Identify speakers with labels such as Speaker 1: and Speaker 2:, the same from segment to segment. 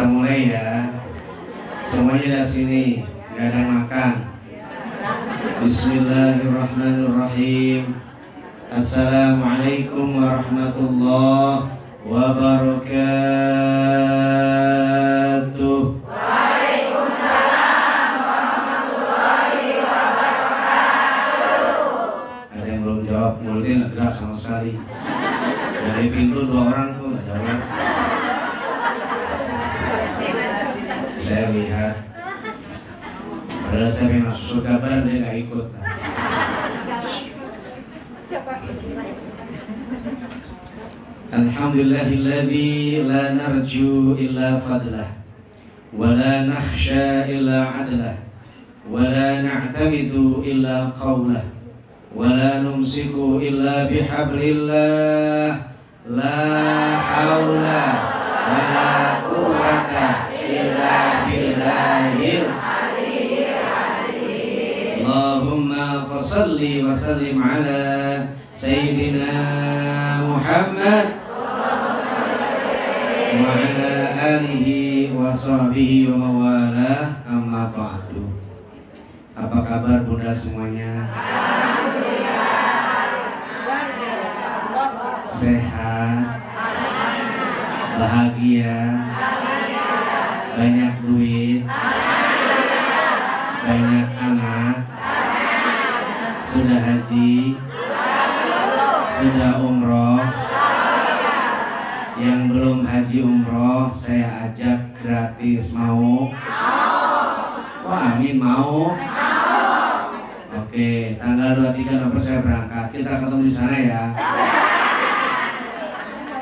Speaker 1: Kita mulai ya. Semuanya dari sini, nggak ada yang makan. Bismillahirrahmanirrahim. Assalamualaikum warahmatullahi wabarakatuh.
Speaker 2: Waalaikumsalam warahmatullahi wabarakatuh.
Speaker 1: Ada yang belum jawab, mulutnya nggak gerak sama sekali. Dari pintu 2 orang tuh nggak jawab. Saya lihat, padahal saya pengen masuk surga bareng, dia nggak ikut. Alhamdulillahilladzi la narju illa fadlah wa la nakhsha illa adlah wa la na'tamidu illa qawlah wa la numsiku illa bihablillah la hawla wa la quwwata illa billahil aliyyil azim. Allahumma fasalli wa sallim ala sayyidina Muhammad wa ala alihi wa sahbihi wa mawalah, amma ba'du. Apa kabar Bunda semuanya? Sehat, bahagia, banyak duit, banyak anak, sudah haji, sudah umroh. Yang belum haji umroh saya ajak gratis, mau? Oh amin, mau? Oke, tanggal 23 November saya berangkat. Kita ketemu di sana ya.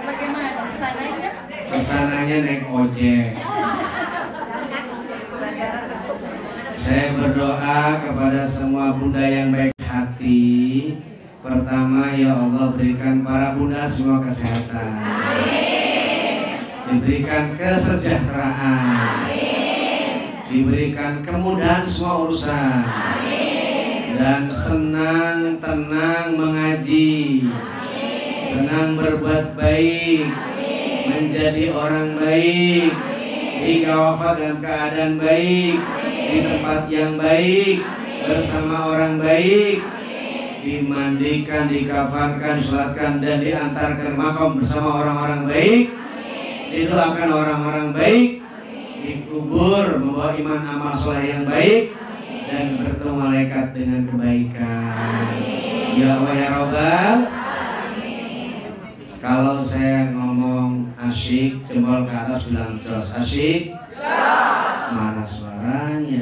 Speaker 2: Bagaimana kesananya?
Speaker 1: Kesananya naik ojek. Saya berdoa kepada semua bunda yang baik hati. Pertama, ya Allah, berikan para bunda semua kesehatan, diberikan kesejahteraan, diberikan kemudahan semua urusan, dan senang tenang mengaji, senang berbuat baik, menjadi orang baik, hingga wafat dalam keadaan baik, di tempat yang baik, bersama orang baik, dimandikan, dikafankan, sholatkan, dan diantarkan makam bersama orang-orang baik, didoakan orang-orang baik, dikubur membawa iman amal soleh yang baik, dan bertemu malaikat dengan kebaikan. Ya Allah ya Rabbal. Kalau saya ngomong asyik, jempol ke atas bilang jos. Asyik? Mana suaranya?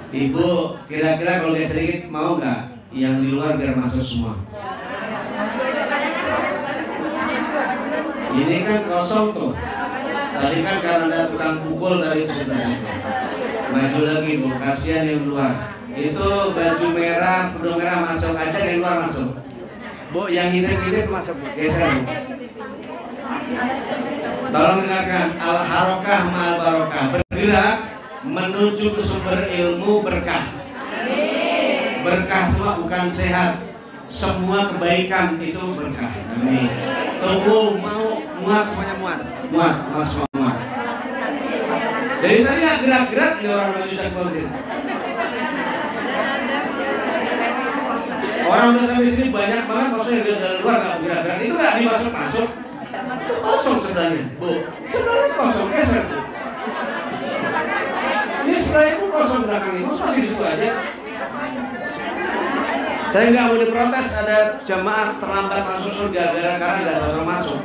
Speaker 1: Ibu, kira-kira kalau dia sedikit mau nggak? Yang di luar biar masuk semua. Ini kan kosong tuh. Tadi kan karena ada tukang pukul dari itu sudah. Maju lagi Bu, kasihan yang luar. Itu baju merah, kerudung merah masuk aja, yang luar masuk. Bu, yang hitam-hitam masuk Bu, geser Bu. Tolong dengarkan, al-harokah ma'al barokah, bergerak menuju ke sumber ilmu berkah. Berkah itu bukan sehat, semua kebaikan itu berkah. Amin. Tubuh mau muat, semuanya muat, semua muat. Dari tadi nggak gerak-gerak di orang menuju sakit. Orang udah sampai sini banyak banget, maksudnya dari luar nggak gerak-gerak, itu nggak dimasuk-masuk. Itu kosong sebenarnya, Bu. Sebenarnya kosong, geser. Ini setelah itu kosong belakang ini, masih di situ aja. Saya nggak mau diprotes ada jamaah terlambat masuk surga karena nggak sosok masuk.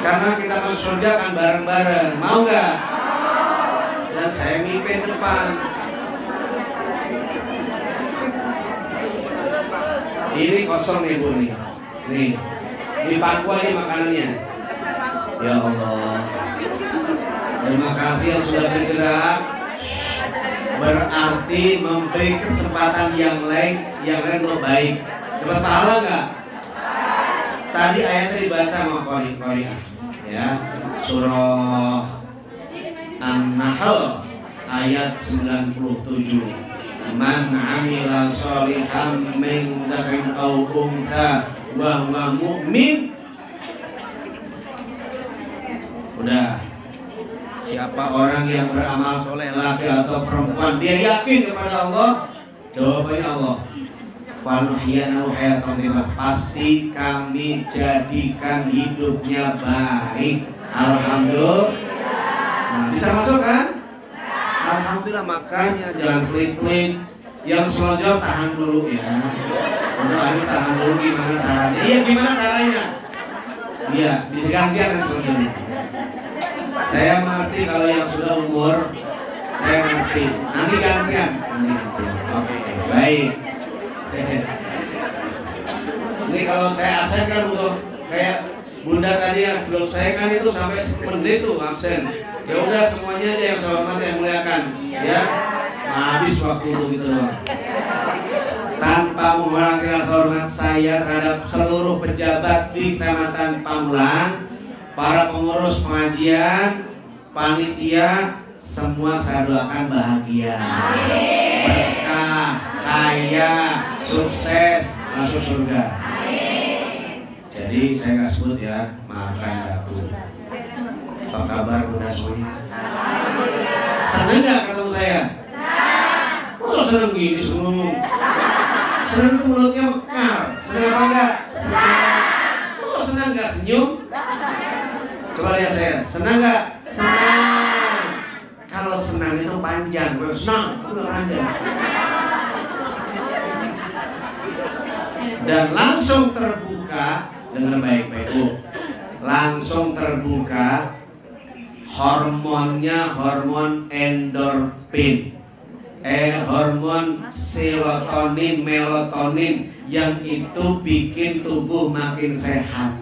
Speaker 1: Karena kita masuk surga kan bareng-bareng, mau nggak? Dan saya mimpin depan. Ini kosong nih Bu nih. Nih, di pangku aja makanannya. Ya Allah. Terima kasih yang sudah bergerak. Berarti memberi kesempatan yang lain untuk baik. Dapat pahala nggak? Tadi ayatnya dibaca sama Qori, ya. Surah An-Nahl ayat 97. Man 'amila sholihan min dzakarin aw untha wa huwa mu'min Udah. Siapa orang yang beramal soleh, laki atau perempuan, dia yakin kepada Allah? Jawabannya Allah. Fanuhyanahu hayatan thayyibah. Pasti kami jadikan hidupnya baik. Alhamdulillah. Nah, bisa masuk kan? Alhamdulillah. Makanya jangan pelit-pelit. Yang selonjor tahan dulu ya. Untuk ini tahan dulu, gimana caranya? Iya, gimana caranya? Iya, bisa gantian kan selonjornya. Saya mengerti kalau yang sudah umur, saya ngerti. Nanti gantian. Oke, baik. Ini kalau saya absen kan butuh kayak Bunda tadi yang sebelum saya kan itu sampai 10 menit tuh absen. Ya udah semuanya aja yang saya hormati, yang muliakan, ya. Habis waktu itu gitu loh. Tanpa mengurangi rasa hormat saya terhadap seluruh pejabat di Kecamatan Pamulang, para pengurus pengajian, panitia, semua saya doakan bahagia, berkah, kaya, sukses, masuk surga. Jadi saya nggak sebut ya, maafkan aku. Apa kabar Bunda semuanya? Senang nggak ketemu saya? Masa senang gini senang? Senang tuh mulutnya mekar. Senang apa enggak? Senang. Masa senang nggak senyum? Coba lihat saya, senang nggak? Senang. Kalau senang itu panjang, senang itu panjang. Dan langsung terbuka, dengan baik-baik Bu. Langsung terbuka hormonnya, hormon endorfin, hormon serotonin, melatonin yang itu bikin tubuh makin sehat.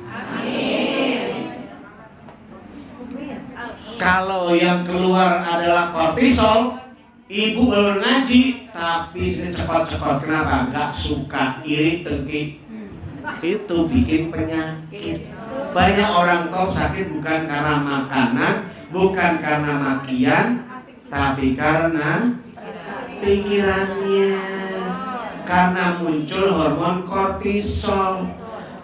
Speaker 1: Kalau yang keluar adalah kortisol, ibu baru ngaji tapi cepat-cepat. Kenapa? Gak suka, iri, dengki. Itu bikin penyakit. Banyak orang tahu sakit bukan karena makanan, bukan karena makian, tapi karena pikirannya. Karena muncul hormon kortisol.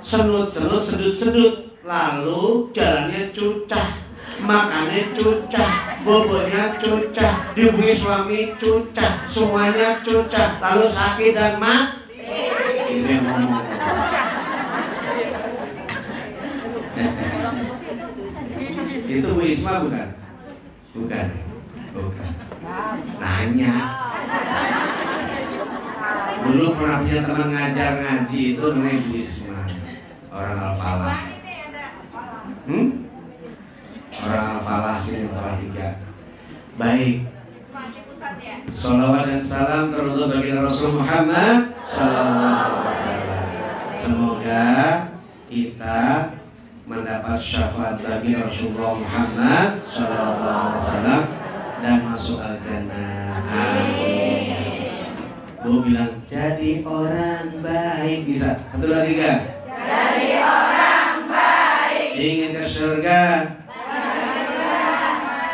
Speaker 1: Senut-senut, sedut-sedut, lalu jalannya cucah, makannya cucah, bobotnya cucah, dihubungi suami cucah, semuanya cucah, lalu sakit dan mati. Ini yang ngomong. Itu Bu Isma bukan? Bukan. Bukan. Nanya. Dulu pernah punya teman ngajar ngaji itu namanya Bu Isma, orang Al-Falah. Orang Al-Falah sini, Al-Falah 3. Baik. Salawat dan salam teruntuk bagi Rasul Muhammad sallallahu alaihi wasallam. Semoga kita mendapat syafaat bagi Rasulullah Muhammad sallallahu alaihi wasallam dan masuk al-jannah. Amin. Bu bilang jadi orang baik, bisa? 1, 2, 3. Jadi orang baik. Ingin ke surga.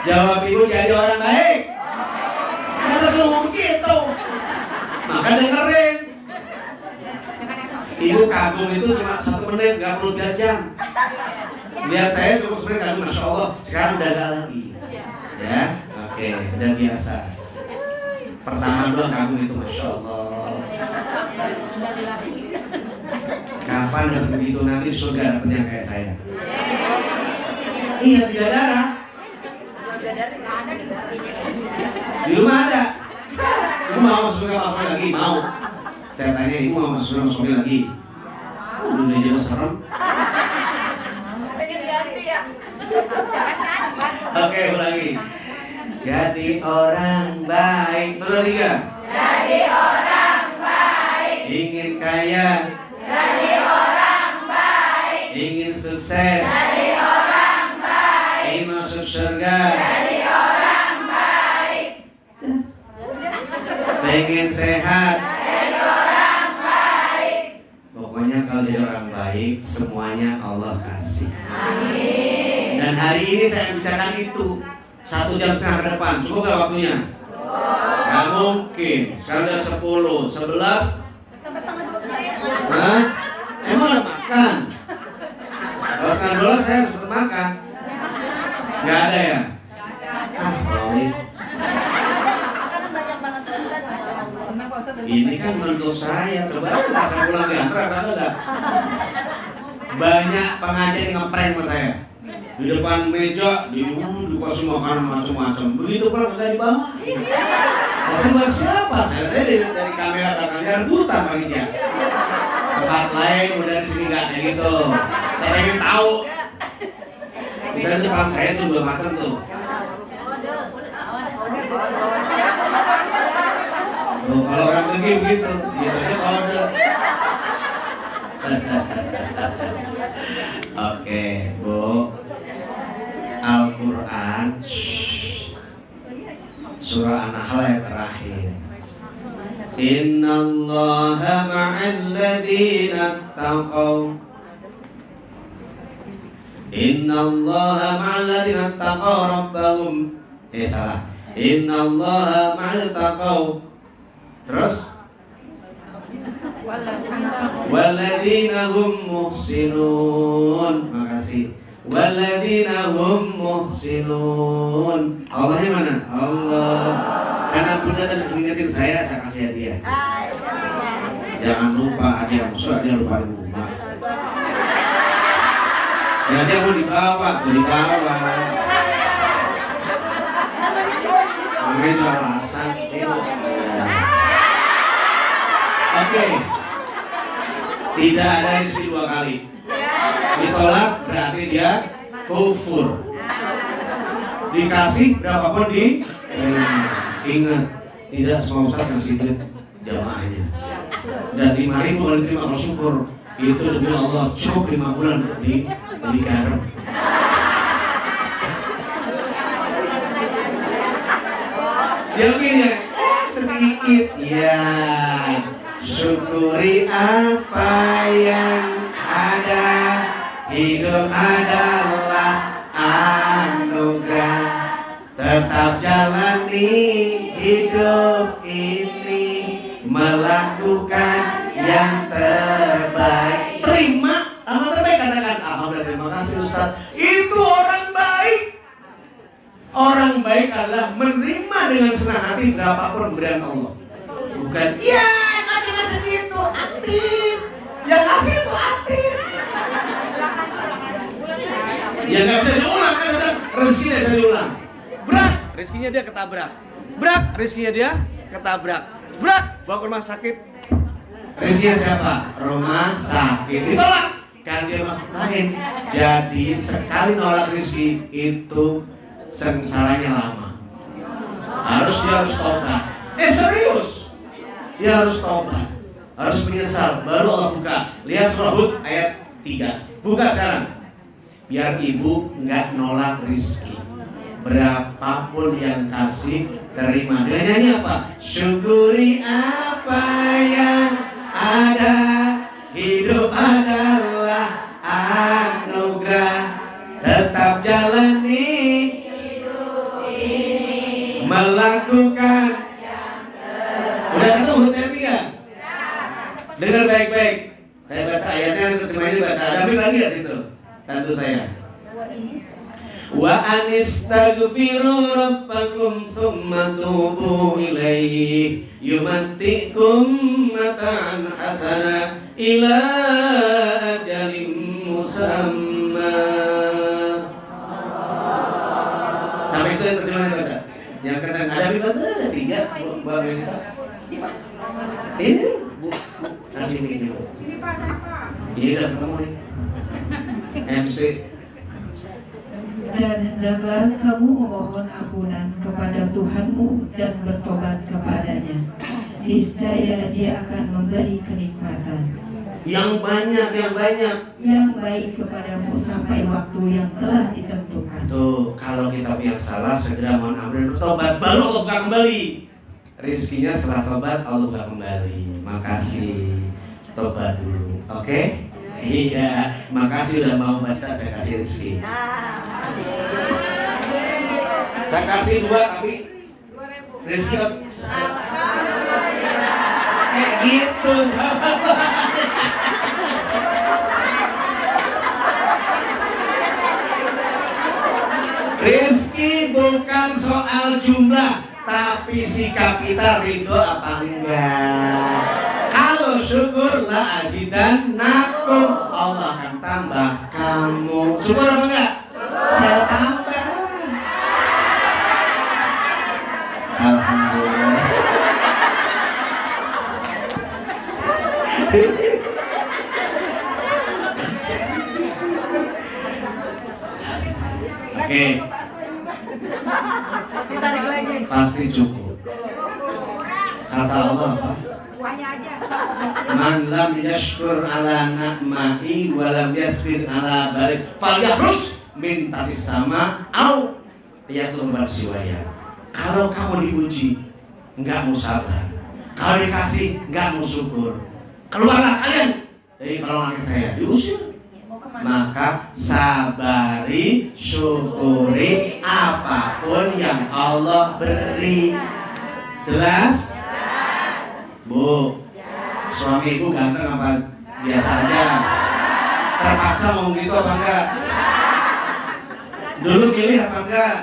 Speaker 1: Jawab ibu, jadi orang baik. Masa ngomong gitu? Maka dengerin. Ibu kagum itu cuma 1 menit, gak perlu 3 jam. Lihat saya cukup sebenarnya kagum, Masya Allah. Sekarang udah ada lagi. Ya, oke, udah biasa. Pertama doang kagum itu, Masya Allah. Kapan dapet begitu, nanti surga dapetnya kayak saya. Iya, bidadara. Di rumah ada. Ibu mau masuk surga masuk lagi? Mau. Saya tanya, ibu mau masuk surga lagi? Udah jadi serem. Oke, ulangi. Jadi orang baik. 1, 2, 3. Jadi orang baik. Ingin kaya. Jadi orang baik. Ingin sukses. Jadi orang baik. Ingin masuk surga. Jadi orang baik. Pengen sehat. Jadi orang baik. Pokoknya kalau jadi orang baik, semuanya Allah kasih. Amin. Dan hari ini saya bicarakan itu 1,5 jam ke depan. Cukup gak waktunya? Gak mungkin. Sekarang udah 10, 11
Speaker 2: sampai setengah 12.
Speaker 1: Hah? Emang ada makan? Kalau setengah 12 saya harus makan. saya pulang diantar apa enggak? Banyak pengajian yang ngeprank sama saya. Di depan meja dikasih makanan macam-macam. Begitu pulang dari bawah. Tapi buat siapa? Saya dari kamera belakangnya rebutan kali dia. Tempat lain udah di sini nggak kayak gitu. Saya ingin tahu. Dan depan saya tuh dua macam tuh. Oh, kalau orang pergi begitu, dia aja kode. Oke, Bu. Al-Quran surah An-Nahl yang terakhir. Innallaha ma'al ladzina taqaw. Innallaha ma'al ladzina taqaw rabbahum. Salah. Innallaha ma'al taqaw. Terus walladzina hum muhsinun. Makasih. Walladzina hum muhsinun. Allahnya mana? Allah. Karena Bunda tadi mengingetin saya kasih hadiah. Jangan lupa hadiah musuh, dia lupa di rumah. Jadi mau dibawa, dibawa. Namanya jual rasa. Oke. Tidak ada istri dua kali. Ditolak berarti dia kufur. Dikasih berapapun ingat, tidak semua ustaz kasih duit jamaahnya. Dan 5.000 kalau diterima kalau syukur itu demi Allah cukup 5 bulan di garam. Dia begini sedikit ya. Syukuri apa yang ada. Hidup adalah anugerah. Tetap jalani hidup ini, melakukan yang terbaik. Terima amal terbaik, katakan alhamdulillah, terima kasih Ustaz. Itu orang baik. Orang baik adalah menerima dengan senang hati berapapun pemberian Allah. Bukan ya kasih segitu aktif. Yang kasih itu aktif. Ya nggak bisa diulang kan, udah rezekinya bisa diulang. Brak, rezekinya dia ketabrak. Brak, rezekinya dia ketabrak. Brak, bawa ke rumah sakit. Rezekinya siapa? Rumah sakit. Ditolak. Kan dia masuk lain. Jadi sekali nolak rezeki itu sengsaranya lama. Dia harus tobat. Serius. Dia harus tobat. Harus menyesal. Baru Allah buka. Lihat surah Hud ayat 3. Buka sekarang. Biar ibu nggak nolak rezeki. Berapapun yang kasih terima. Dengan nyanyi apa? Syukuri apa yang ada. Hidup adalah anugerah. Tetap jalani hidup ini, melakukan yang terbaik. Udah ketemu hurufnya tiga? Dengar baik-baik. Saya baca ayatnya, terjemahnya baca. Ada lagi ya situ? Tentu saya. Wa anistaghfiru rabbakum thumma tubu ilaihi yumattikum mata'an hasana ila ajalin musamma. Sampai itu yang terjemahan baca. Yang kencang ada ada 3 buat minta. Ini kasih ini. Ini udah ketemu nih. MC.
Speaker 3: Dan hendaklah kamu memohon ampunan kepada Tuhanmu dan bertobat kepadanya. Niscaya Dia akan memberi kenikmatan
Speaker 1: yang banyak,
Speaker 3: yang baik kepadamu sampai waktu yang telah ditentukan.
Speaker 1: Tuh, kalau kita punya salah segera mohon ampun dan bertobat, baru Allah buka kembali. Rizkinya setelah tobat Allah buka kembali. Makasih, tobat dulu, oke? Iya, makasih udah mau baca, saya kasih rezeki. Saya kasih 2 tapi rezeki kayak gitu. Rezeki bukan soal jumlah, tapi sikap kita ridho apa enggak. Kalau syukur la azidannakum. Allah akan tambah kamu. Syukur apa enggak? Saya tambah. Alhamdulillah. Oke. Pasti cukup. Kata Allah apa? Man lam yashkur ala na'mai wa lam yasbir ala barik falyahrus min tatis sama au yatlubal siwaya. Kalau kamu diuji enggak mau sabar, kalau dikasih enggak mau syukur, keluarlah kalian dari kalongan saya, diusir. Maka sabari, syukuri apapun yang Allah beri. Jelas? Bu, suami ibu ganteng apa biasa aja? Terpaksa ngomong gitu apa enggak? Dulu milih apa enggak?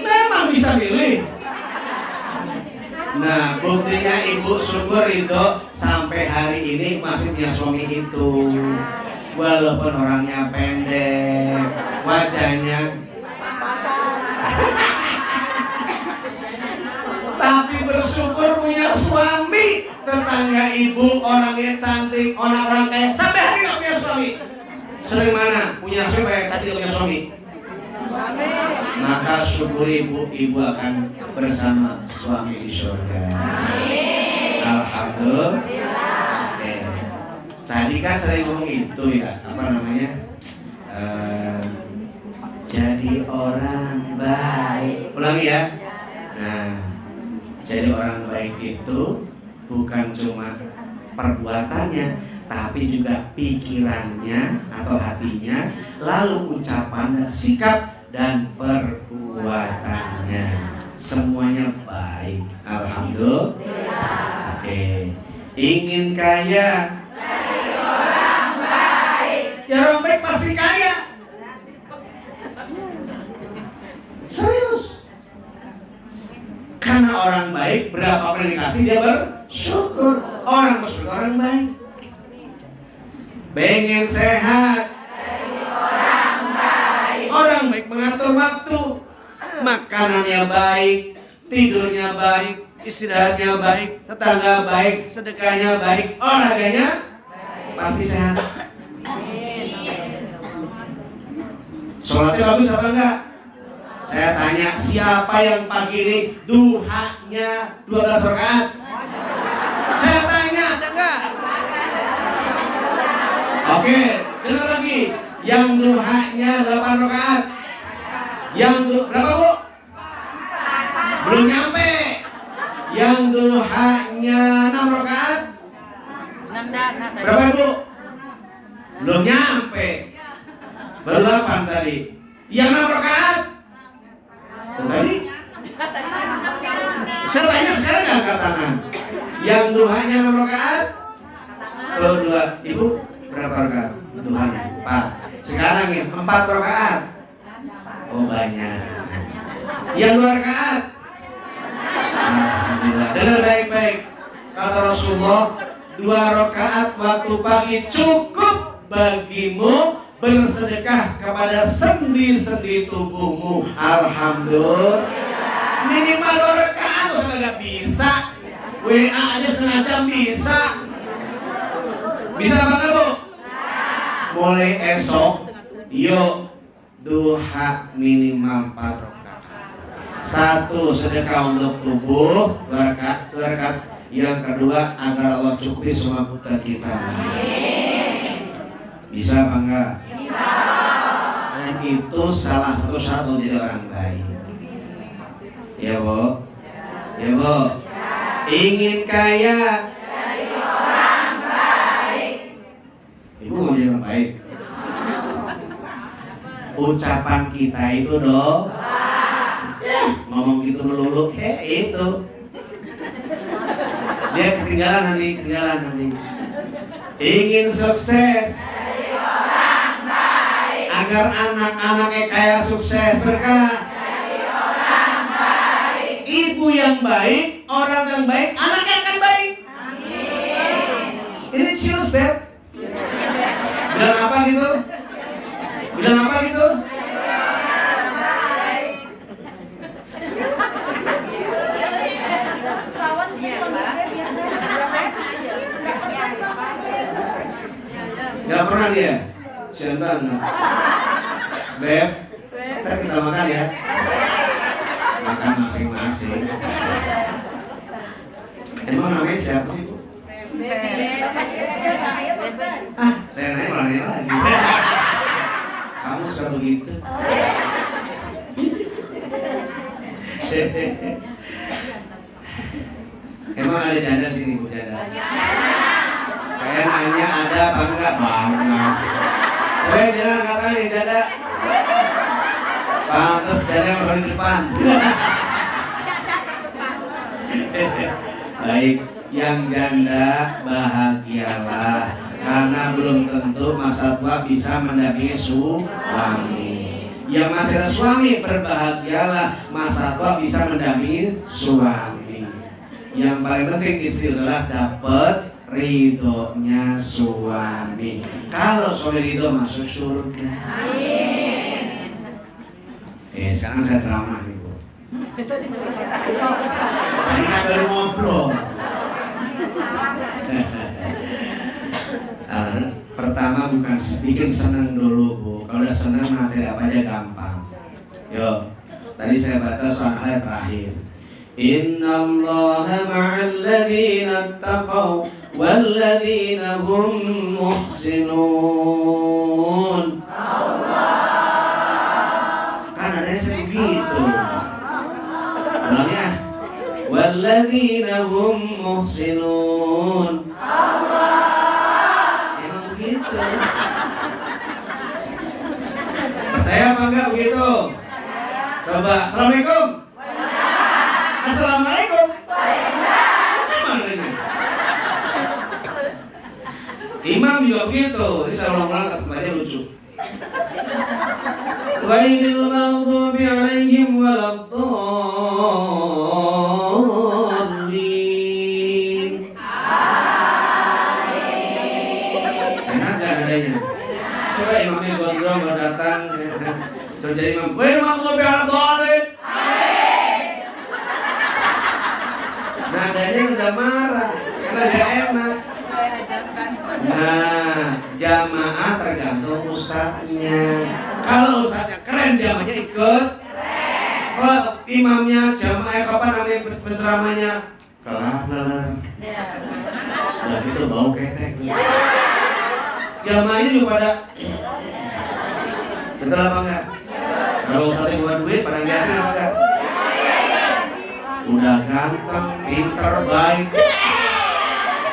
Speaker 1: Memang bisa milih. Nah, buktinya ibu syukur itu sampai hari ini masih punya suami itu. Walaupun orangnya pendek, wajahnya tapi bersyukur punya suami. Tetangga ibu orangnya cantik, orang kaya, sampai hari ini punya suami. Sering mana punya suami kayak cantik punya suami? Maka syukur ibu akan bersama suami di surga. Alhamdulillah. Tadi kan sering ngomong itu ya, apa namanya? Jadi orang baik. Ulangi ya. Nah, jadi orang baik itu bukan cuma perbuatannya, tapi juga pikirannya atau hatinya, lalu ucapan dan sikap dan perbuatannya. Semuanya baik. Alhamdulillah. Oke. Ingin kaya? Dari orang baik. Ya orang baik pasti kaya. Serius. Karena orang baik berapa yang dikasih dia bersyukur. Orang bersyukur orang baik. Pengen sehat? Dari orang baik. Orang baik mengatur waktu. Makanannya baik, tidurnya baik, istirahatnya baik, tetangga baik, sedekahnya baik, olahraganya pasti sehat. Sholatnya bagus apa enggak? Saya tanya, siapa yang pagi ini duhanya 12 rakaat? Saya tanya, ada enggak? Oke, dengar lagi. Yang duhanya 8 rakaat. Yang berapa, Bu? Belum nyampe. Yang duhanya 6 rakaat. Berapa, Bu? Belum nyampe. Baru 8 tadi. Yang 6 rakaat. Tadi? Saya tanya sekarang nggak angkat tangan. Yang duhanya 6 rakaat. Oh, 2. Ibu berapa rakaat? Duhanya 4. Sekarang ya 4 rakaat. Oh banyak. Yang 2 rakaat. Alhamdulillah. Dengar baik-baik. Kata Rasulullah, 2 rakaat waktu pagi cukup bagimu bersedekah kepada sendi-sendi tubuhmu. Alhamdulillah. Minimal 2 rakaat usah nggak bisa. WA aja setengah jam bisa. Bisa apa enggak, Bu? Mulai esok, yuk duha minimal 4 rakaat. 1 sedekah untuk tubuh, 2 rakaat. Yang kedua agar Allah cukupi semua kebutuhan kita. Bisa apa enggak? Bisa. Dan itu salah satu syarat untuk jadi orang baik. Ya, Bu? Ya, Bu? Ingin kaya? Dari orang baik. Ibu mau jadi orang baik? Ucapan kita itu dong. Ngomong gitu melulu, itu. Dia ketinggalan nanti. Ingin sukses dari orang baik. Agar anak-anaknya kaya sukses berkah dari orang baik. Ibu yang baik, orang yang baik, anaknya akan baik. Amin. Ini Beb? Bilang apa gitu? Bilang apa gitu? Gak pernah dia? Sian banget. Beb, ntar kita makan ya. Makan masing-masing. Emang namanya siapa sih, Bu? Saya nanya malah nanya lagi. Kamu suka begitu? Emang ada janda sini, Bu, janda? Saya nanya ada apa enggak? Banget. Coba janda angkat tangan, janda. Pantes janda yang paling depan. Baik, yang janda bahagialah, karena belum tentu masa tua bisa mendampingi suami. Yang masih ada suami berbahagialah, masa tua bisa mendampingi suami. Yang paling penting istri adalah dapat ridhonya suami. Kalau suami ridho masuk surga. Amin. Sekarang saya ceramah nih, Bu. Ini kan baru ngobrol. Pertama bukan bikin seneng dulu, Bu. Kalau udah seneng materi apa aja gampang. Yuk, tadi saya baca soal ayat terakhir. Innallaha ma'al ladzina taqaw wal ladzina hum muhsinun. Kan ada yang begitu. Ulangnya. Wal ladzina hum muhsinun. Emang begitu. Percaya apa enggak begitu? Coba, assalamualaikum. Assalamualaikum. Sama dengan imam juga begitu. Ini saya ulang-ulang tetap aja lucu. Ghairil maghdubi alaihim waladdallin. Enak gak adanya? Coba imamnya gondrong kalau datang. Coba jadi imam. Ghairil maghdubi aladdallin. Nadanya udah marah, karena gak enak. Nah, jamaah tergantung ustadznya. Kalau ustadznya keren, jamaahnya ikut. Kalau imamnya, jamaah kapan namanya penceramanya? Kelar. Udah gitu bau ketek. Jamaahnya juga pada. Betul apa enggak? Kalau ustadznya buat duit, pada ngeliatin apa enggak? Udah ganteng, pinter, baik.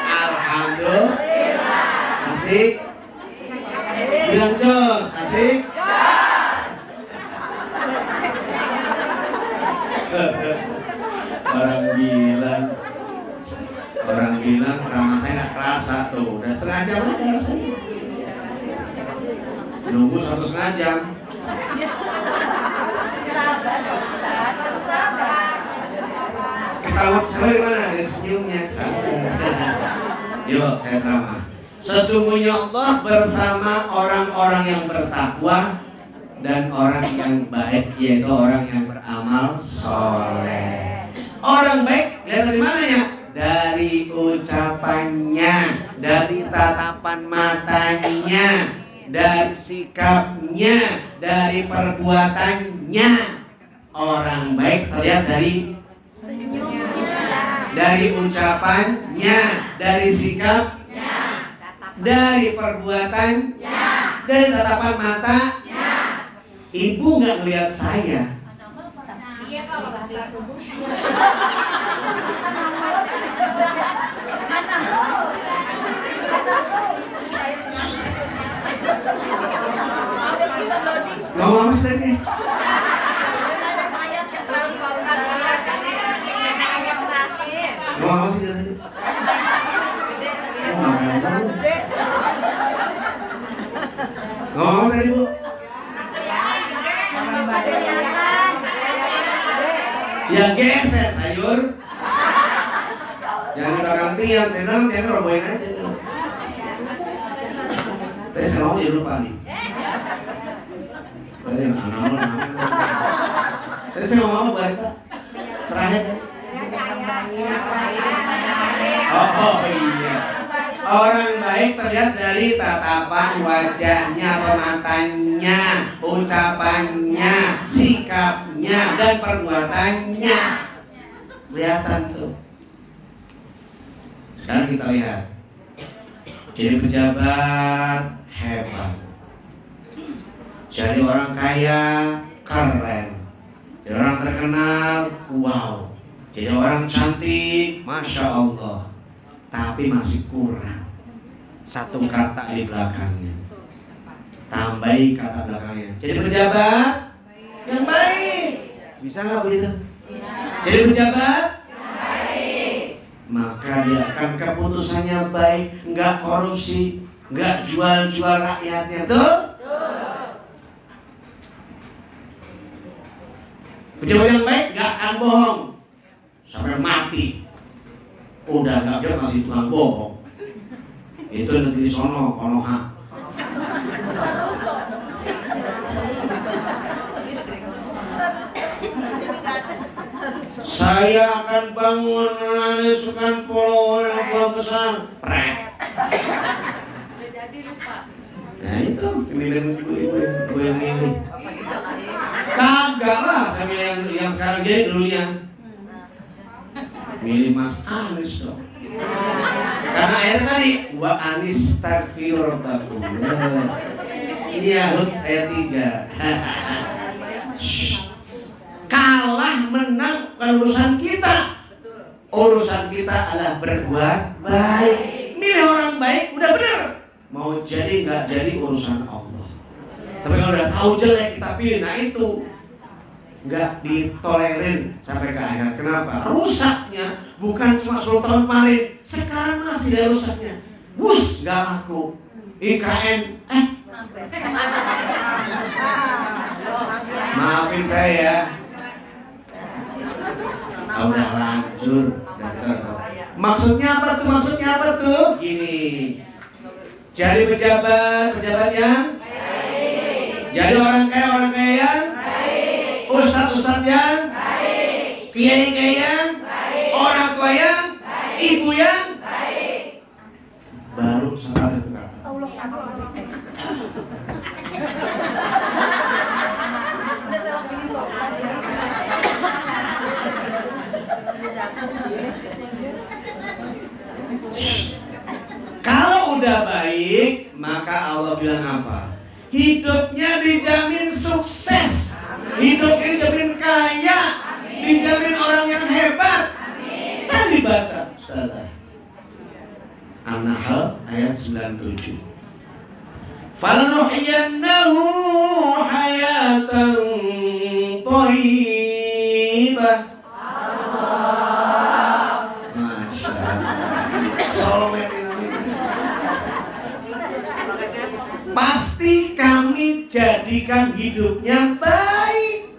Speaker 1: Alhamdulillah. Asik. Bilang jos, asik. Orang bilang sama saya nggak kerasa tuh. Udah setengah jam aja rasanya. Nunggu 1,5 jam.
Speaker 2: Sabar, Ustaz. Sabar.
Speaker 1: Ketawa saya dari mana? Dari senyumnya. Yuk, saya ceramah. Sesungguhnya Allah bersama orang-orang yang bertakwa dan orang yang baik, yaitu orang yang beramal soleh. Orang baik lihat dari mananya? Dari ucapannya, dari tatapan matanya, dari sikapnya, dari perbuatannya. Orang baik terlihat dari ucapannya, dari sikapnya, dari perbuatannya, dari tatapan matanya. Ibu nggak ngelihat saya.
Speaker 2: Iya, kalau bahasa tubuh.
Speaker 1: Ngomong apa sih tadi? Ngomong apa sih tadi? Ngomong apa tadi, Bu? Ya geser sayur. Jangan di belakang tiang, saya bilang tiang robohin aja. Tapi saya mau ya lupa nih. Tadi Tadi saya mau apa Pak? Terakhir. Oh iya. Orang baik terlihat dari tatapan wajahnya atau matanya, ucapannya, sikapnya, dan perbuatannya. Kelihatan tuh. Sekarang kita lihat. Jadi pejabat hebat. Jadi orang kaya keren. Jadi orang terkenal wow. Jadi orang cantik Masya Allah. Tapi masih kurang satu kata di belakangnya. Tambahi kata belakangnya. Jadi pejabat yang baik. Bisa nggak begitu? Jadi pejabat baik. Maka dia akan keputusannya baik, nggak korupsi, nggak jual-jual rakyatnya, tuh. Pejabat yang baik nggak akan bohong sampai mati. Udah nggak dia masih tukang bohong. Itu negeri sono, Konoha. Saya akan bangun menanisukan pulau yang besar. Pret. Nah itu ibu yang ini. Kagak lah, saya yang sekarang jadi dulunya. Milih Mas Anies dong. Karena ayat tadi wa anis takfir bakum. Iya, Hud ayat 3. Kalah menang bukan urusan kita. Urusan kita adalah berbuat baik. Milih orang baik udah benar. Mau jadi nggak jadi urusan Allah. Tapi kalau udah tahu jelek kita pilih, nah itu nggak ditolerir sampai ke akhirat. Kenapa? Rusaknya bukan cuma 10 tahun kemarin, sekarang masih ada rusaknya. Bus nggak laku, IKN maafin saya ya. Udah lanjut. Maksudnya apa tuh? Gini. Jadi pejabat yang baik. Jadi orang kaya yang baik. Ustadz yang baik. Kiai yang baik. Orang tua yang baik. Ibu yang baik. Baru sampai itu kata.
Speaker 2: Allah udah saya pilih Pak Ustadz.
Speaker 1: Kalau udah baik, maka Allah bilang apa? Hidupnya dijamin sukses. Hidupnya dijamin kaya. Dijamin orang yang hebat. Kan dibaca Ustaz. An-Nahl ayat 97. Faluhyannahu hayatan thayyibah. Masya Allah. Pasti kami jadikan hidupnya baik.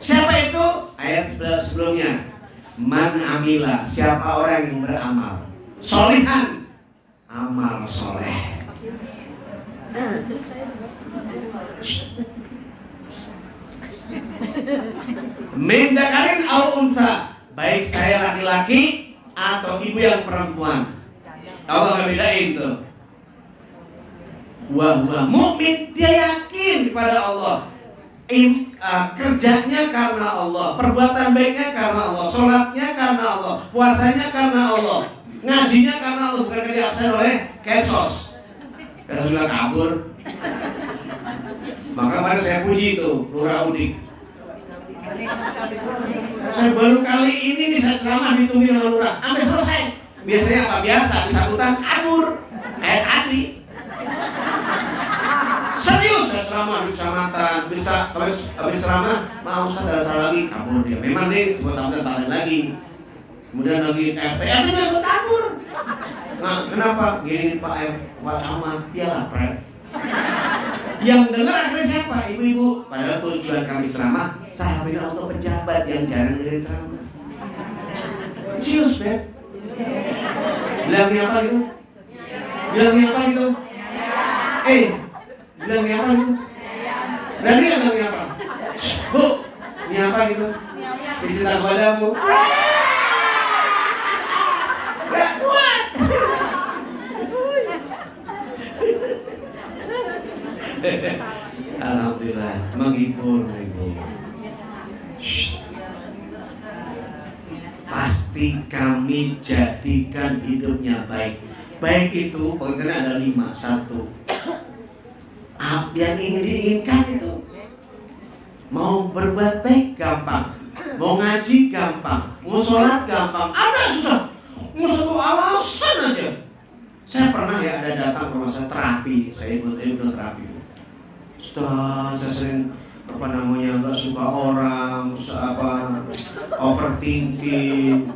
Speaker 1: Siapa itu? Ayat sebelumnya. Man amila, siapa orang yang beramal solihan, amal soleh. Min dzakarin aw untha, baik saya laki-laki atau ibu yang perempuan. Allah nggak bedain tuh. Wahwa mukmin, dia yakin kepada Allah. Kerjanya karena Allah, perbuatan baiknya karena Allah, sholatnya karena Allah, puasanya karena Allah, ngajinya karena Allah, bukan kerja absen oleh Kesos. Kesos juga kabur. Maka kemarin saya puji itu Lurah Udik. Saya baru kali ini nih saya ceramah ditungguin sama Lurah sampai selesai. Biasanya apa? Biasa di sambutan kabur kayak tadi. Serius saya ceramah di kecamatan, bisa habis ceramah mau Ustaz ada acara lagi, kabur dia. Memang nih buat tampil balik lagi. Kemudian lagi RT juga kabur. Nah kenapa? Gini Pak Camat, dia lapar. Yang dengar akhirnya siapa? Ibu-ibu. Padahal tujuan kami ceramah saya bilang untuk pejabat yang jarang dengerin ceramah. Cius deh. Bilangnya apa gitu? Bilang ini apa gitu? Berani nggak bilang ini apa? Bu, ini apa gitu? Ini cinta kepadamu. Gak kuat. Alhamdulillah, menghibur. Pasti kami jadikan hidupnya baik. Baik itu pengertiannya ada 5. 1, yang ingin diinginkan itu mau berbuat baik gampang, mau ngaji gampang, mau sholat gampang. Ada susah, mau satu alasan aja. Saya pernah ya ada datang ke rumah saya terapi, saya bilang terapi. Ustaz, saya sering nggak suka orang, overthinking.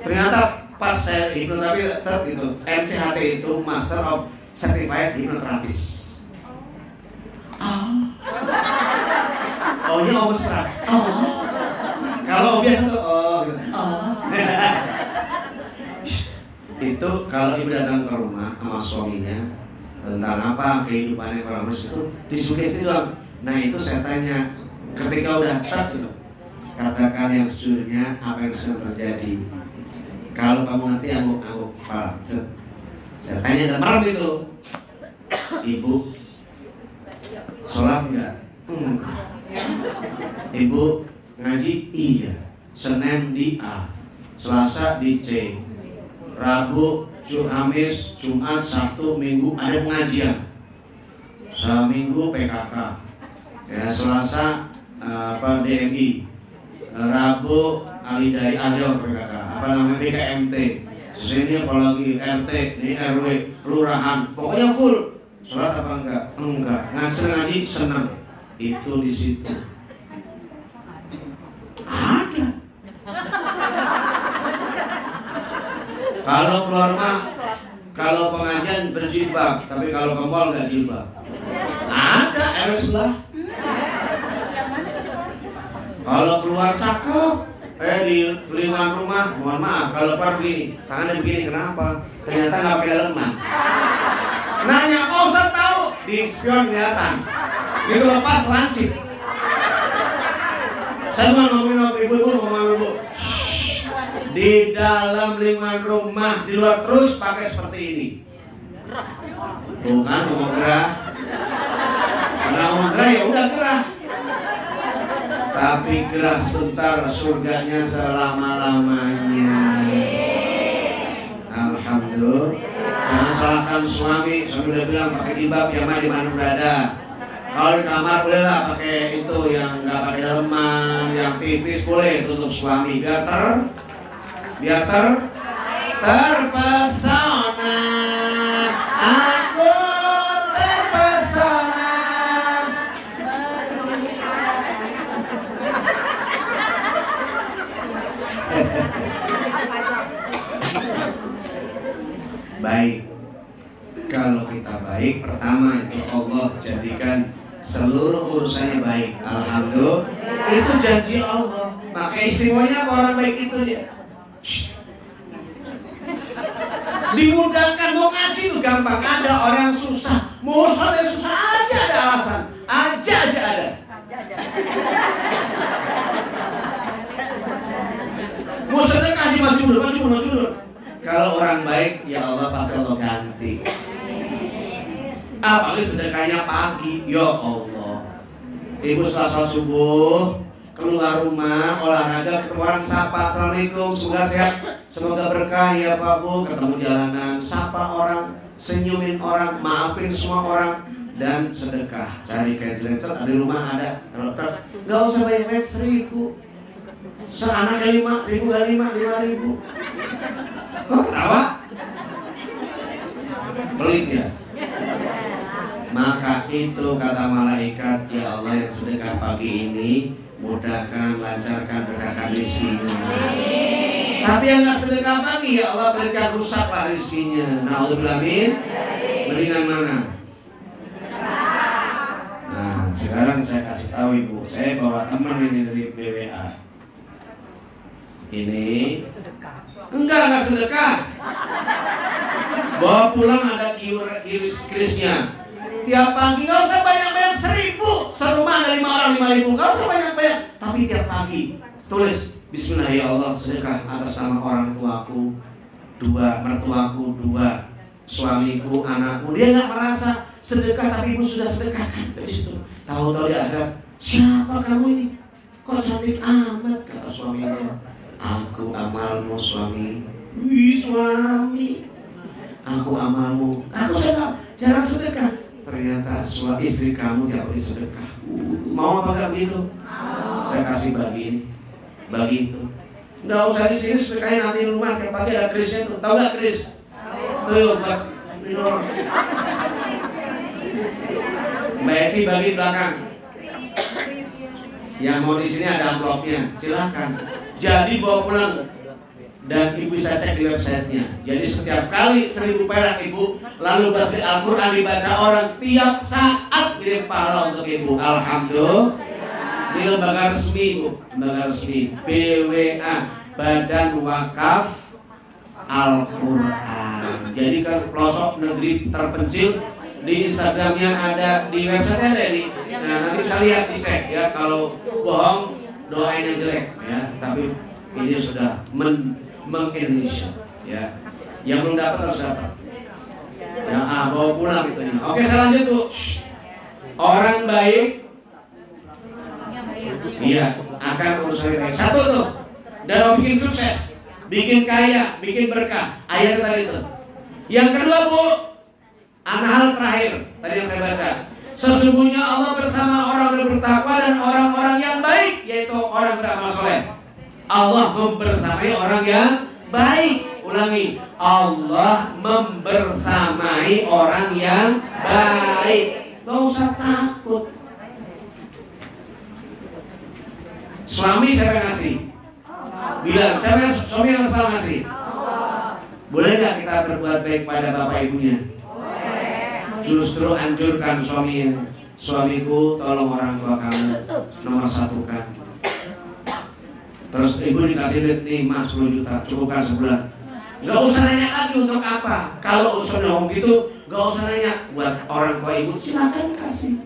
Speaker 1: Ternyata pas saya hipnoterapi itu MCHT itu Master of Certified Hypnotherapist. Oh ini mesra. Kalau biasa tuh gitu. Itu kalau ibu datang ke rumah sama suaminya tentang apa kehidupannya kurang harus itu disugesti doang. Nah itu saya tanya ketika udah gitu, katakan yang sejujurnya apa yang sedang terjadi. Kalau kamu nanti aku kepala, saya tanya dan malam itu, ibu sholat enggak? Enggak. Ibu ngaji? Iya. Senin di A, Selasa di C, Rabu, Kamis, Jumat, Sabtu, Minggu ada pengajian. Minggu PKK, ya Selasa DMI, Rabu Alidai ada PKK, BKMT, sini apalagi RT, ini RW, kelurahan, pokoknya full. Sholat apa enggak? Enggak. Ngaji senang. Itu di situ. Ada. Kalau keluar mah, kalau pengajian berjilbab, tapi kalau ke mall enggak jilbab. Ada RW sebelah. Kalau keluar cakep, di lingkungan rumah, mohon maaf kalau keluar begini, tangannya begini, kenapa? Ternyata nggak pakai daleman. Nanya, oh Ustaz tahu, di spion kelihatan. Itu lepas lancip. Saya bukan ngomongin ibu-ibu, ngomongin ibu. Di dalam lingkungan rumah, di luar terus pakai seperti ini. Bukan mau gerah. Kalau mau gerah ya udah gerah. Tapi gerah sebentar, surganya selama-lamanya. Alhamdulillah. Jangan salahkan suami udah bilang pakai jilbab yang mana di mana berada. Kalau di kamar bolehlah pakai itu yang nggak pakai daleman, yang tipis boleh untuk suami biar terpesona. Aku terpesona. Baik. Kalau kita baik, pertama itu Allah jadikan seluruh urusannya baik. Alhamdulillah. Itu janji Allah. Maka istimewanya apa orang baik itu dia? Dimudahkan mau ngaji itu gampang. Ada orang susah, mau sholat susah aja ada alasan, aja ada. Mau sedekah di maju mundur. Kalau orang baik, ya Allah pasti Allah ganti. Apalagi sedekahnya pagi, ya Allah. Ibu selasa subuh keluar rumah, olahraga, ketemu orang sapa, assalamualaikum, semoga sehat, semoga berkah ya Pak Bu, ketemu jalanan, sapa orang, senyumin orang, maafin semua orang, dan sedekah. Cari kain celecet, di rumah ada, kalau nggak usah banyak 1.000, seanaknya 5.000, 5.000. Kok ketawa? Pelit ya? Maka itu kata malaikat, ya Allah yang sedekah pagi ini mudahkan, lancarkan, berkahkan rezekinya. Tapi yang nggak sedekah pagi, ya Allah berikan rusaklah rezekinya. Na'udzubillah min. Mendingan mana? Nah, sekarang saya kasih tahu ibu, saya bawa teman ini dari BWA. Ini enggak sedekah. Bawa pulang ada kiris-kirisnya. Tiap pagi nggak usah banyak-banyak 1000. Serumah ada 5 orang 5.000. Nggak usah banyak-banyak. Tapi tiap pagi tulis Bismillah ya Allah, sedekah atas nama orang tuaku 2, mertuaku 2, suamiku, anakku. Dia nggak merasa sedekah, tapi ibu sudah sedekahkan dari situ. Tahu-tahu di akhirat, siapa kamu ini? Kok cantik amat, kata suaminya. Aku amalmu suami. Wih suami, aku amalmu. Aku sedekah, jarang sedekah. Ternyata istri kamu tiap hari sedekah. Mau apa nggak begitu? Saya kasih bagi itu. Nggak usah di sini sedekahnya, nanti di rumah tiap pagi ada krisnya tuh. Tahu nggak kris? Tuh buat minum. Mbak Eci bagi belakang. Yang mau di sini ada amplopnya, silakan. Jadi bawa pulang dan ibu bisa cek di websitenya. Jadi setiap kali 1000 perak ibu lalu baca Al-Quran dibaca orang tiap saat kirim pahala untuk ibu. Alhamdulillah. Ini lembaga resmi bu, lembaga resmi BWA, Badan Wakaf Al-Quran. Jadi ke pelosok negeri terpencil. Di Instagramnya ada, di website ada di. Nah nanti bisa lihat, dicek ya. Kalau bohong doain yang jelek ya. Tapi ini sudah meng-Indonesia ya. Yang belum dapat harus dapat. Ya bawa pulang itu. Oke selanjutnya tuh. Orang baik, iya akan urusan baik. Satu tuh. Dalam bikin sukses, bikin kaya, bikin berkah. Ayat tadi itu. Yang kedua bu. Hal terakhir tadi yang saya baca, sesungguhnya Allah bersama orang yang bertakwa dan orang-orang yang baik, yaitu orang beramal soleh. Allah membersamai orang yang baik. Ulangi, Allah membersamai orang yang baik. Gak usah takut. Suami siapa ngasih? Bilang, siapa suami yang ngasih? Boleh gak kita berbuat baik pada bapak ibunya? Justru anjurkan suamiku tolong orang tua kamu nomor 1 kan. Terus ibu dikasih duit nih mas 10 juta cukupkan sebulan. Gak usah nanya lagi untuk apa. Kalau usul ngomong gitu gak usah nanya. Buat orang tua ibu silakan kasih.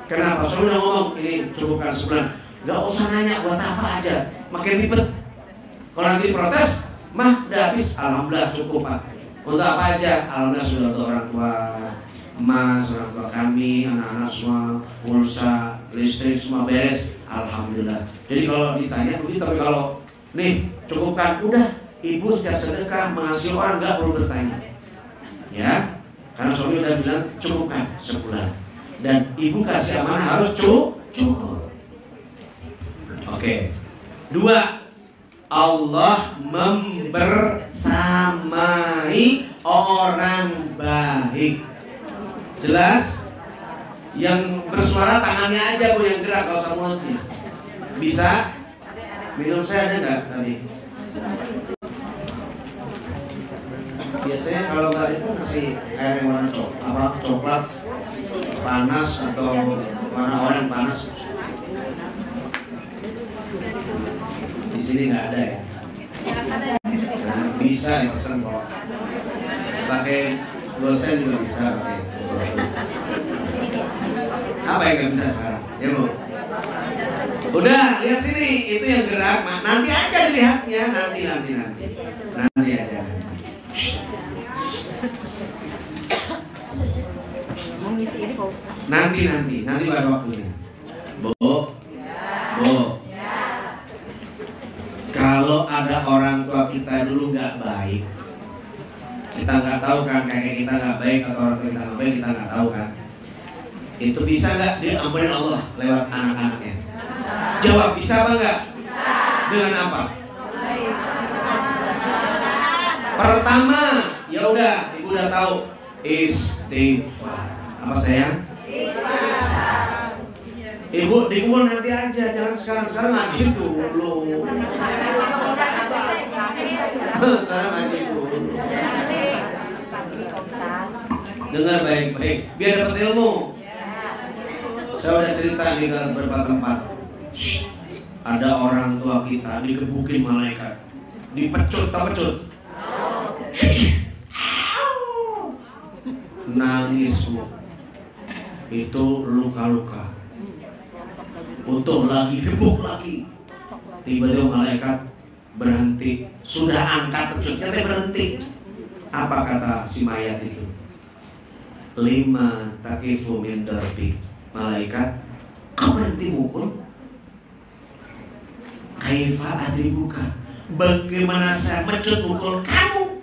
Speaker 1: Kenapa? Soalnya ngomong ini cukupkan sebulan. Gak usah nanya buat apa aja. Makin ribet. Kalau nanti protes, mah udah habis. Alhamdulillah cukup pak. Untuk apa aja? Alhamdulillah sudah untuk orang tua Mas, orang tua kami, anak-anak semua, pulsa, listrik semua beres. Alhamdulillah. Jadi kalau ditanya begitu, tapi kalau nih cukupkan, udah ibu setiap sedekah mengasihi orang nggak perlu bertanya. Ya, karena suami udah bilang cukupkan sebulan. Dan ibu kasih amanah harus cukup. Oke. 2. Allah membersamai orang baik. Jelas? Yang bersuara tangannya aja bu, yang gerak, kalau sama mulutnya. Bisa? Minum saya ada nggak tadi? Biasanya kalau nggak itu masih air yang warna coklat panas atau warna oranye panas. Di sini nggak ada ya? Nah, bisa dipesan kok. Pakai dosen juga bisa pakai. Apa yang nggak bisa sekarang? Ya bu. Udah lihat sini, itu yang gerak. Nanti aja dilihatnya, nanti aja. Nanti pada waktunya. Bu. Kalau ada orang tua kita dulu nggak baik, kita nggak tahu kan, kayak kita nggak baik atau orang tua kita nggak baik, kita nggak tahu kan. Itu bisa nggak diampunin Allah lewat anak-anaknya? Jawab, bisa apa nggak? Dengan apa? Pertama, ya udah, ibu udah tahu, istighfar. Apa sayang? Ibu dikumpul nanti aja, jangan sekarang. Sekarang ngaji dulu. Sekarang ngaji dulu. Dengar baik-baik, biar dapat ilmu. Saya udah cerita di beberapa tempat. Ada orang tua kita digebukin malaikat, dipecut. nangis Bu. Itu luka-luka. Utuh lagi, gebuk lagi. Tiba-tiba malaikat berhenti. Sudah angkat pecutnya, berhenti. Apa kata si mayat itu? 5 takifu min darbi. Malaikat, kau berhenti mukul? Kaifa adribuka? Bagaimana saya mecut mukul kamu?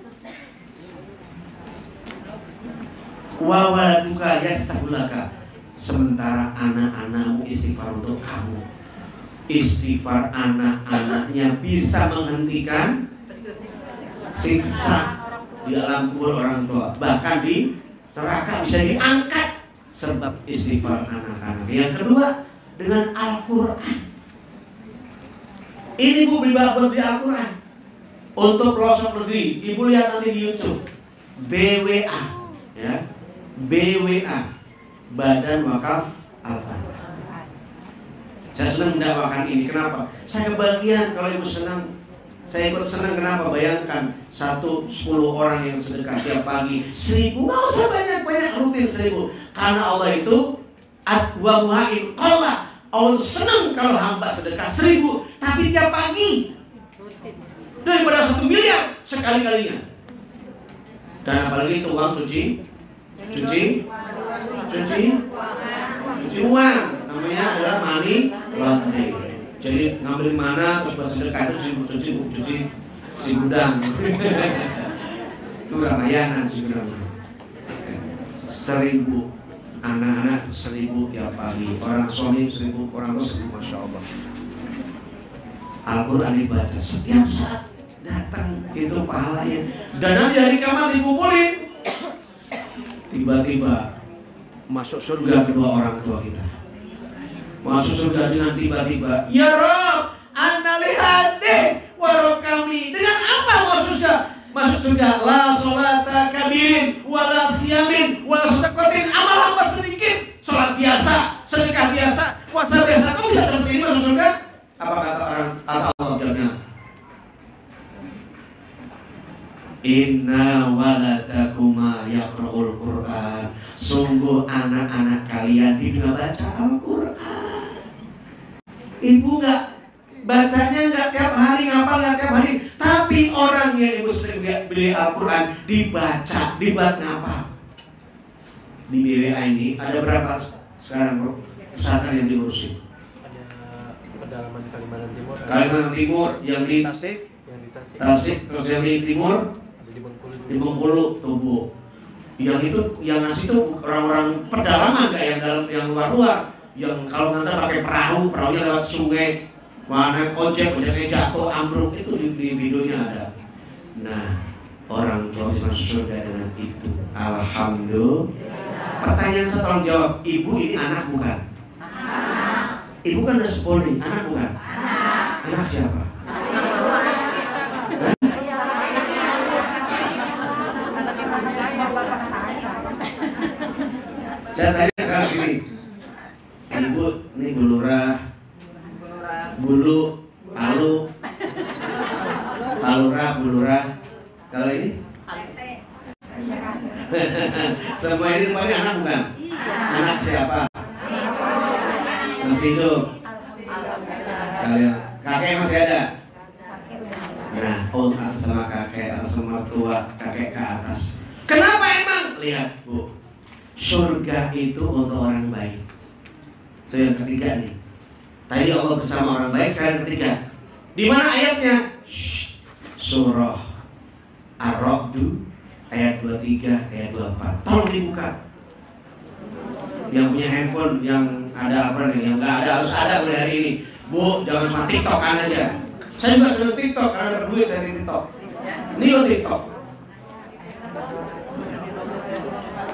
Speaker 1: Wa waladuka yastahulaka. Sementara anak-anakmu istighfar untuk kamu. Istighfar anak-anaknya bisa menghentikan siksa di alam kubur orang tua. Bahkan di neraka bisa diangkat sebab istighfar anak-anak. Yang kedua, dengan Al-Quran. Ini Bu buat di Al-Quran. Untuk pelosok negeri, Ibu lihat nanti di YouTube. BWA, ya, BWA, Badan Wakaf Al-Quran. Saya senang mendakwakan ini. Kenapa? Saya kebagian kalau Ibu senang. Saya ikut senang. Kenapa? Bayangkan 10 orang yang sedekah tiap pagi 1.000. Nggak usah banyak-banyak, rutin 1.000. Karena Allah itu wa muhain qalla. Allah senang kalau hamba sedekah 1.000, tapi tiap pagi daripada 1 miliar sekali-kalinya. Dan apalagi itu uang cuci uang, namanya adalah money laundry. Jadi ngambil mana terus buat sedekah itu cuci gudang. Itu Ramayana si gudang. 1.000 anak-anak 1.000 tiap pagi, orang suami 1.000, orang tua 1.000, masya Allah. Al-Quran dibaca setiap saat, datang itu pahalanya. Dan nanti hari kiamat dikumpulin. Tiba-tiba masuk surga kedua orang tua kita. Masuk surga dengan tiba-tiba, ya Rob, Anda lihat deh warok kami. Dengan apa masuk surga? Masuk surga, la sholata kabirin, wala siyamin, wala sedekatin. Amal hamba sedikit, sholat biasa, sedekah biasa, puasa biasa. Kamu bisa seperti ini masuk surga? Apa kata Allah jawabnya? Inna waladakuma yaqra'ul Qur'an. Sungguh anak-anak kalian tidak baca Al-Quran. Ibu nggak bacanya nggak tiap hari, ngapal nggak tiap hari. Tapi orang yang ibu sering beli Al-Quran dibaca, dibuat ngapal. Di BWA ini ada berapa sekarang bro? Pesantren yang diurusin?
Speaker 4: Ada pedalaman Kalimantan Timur.
Speaker 1: Kalimantan Timur, yang di Tasik, terus yang di Timur. Di Bengkulu, Tubuh. Yang itu, yang ngasih itu orang-orang pedalaman kayak yang dalam, yang luar-luar. Yang kalau nanti pakai perahunya lewat sungai, mana ojeknya jatuh, ambruk, itu di videonya ada. Nah, orang tua masuk surga dengan itu. Alhamdulillah. Pertanyaan saya tolong jawab, ibu ini anak bukan? Anak. Ibu kan udah 10 nih, anak bukan? Anak. Anak siapa? Saya tanya sekarang gini, ibu ini bulurah, bulu, bulurah. Kalau ini? Semua ini paling anak bukan? Anak siapa? Masih hidup? Kalian, kakek masih ada? Nah, sama kakek, sama tua, kakek ke atas. Kenapa emang? Lihat Bu, surga itu untuk orang baik. Itu yang ketiga nih. Tadi Allah bersama orang baik, sekarang ketiga. Di mana ayatnya? Surah Ar-Ra'd ayat 23, ayat 24. Tolong dibuka. Yang punya handphone, yang ada apa nih? Yang nggak ada harus ada mulai hari ini. Bu, jangan cuma TikTokan aja. Saya juga sering TikTok karena ada duit saya di TikTok. Ini lo TikTok.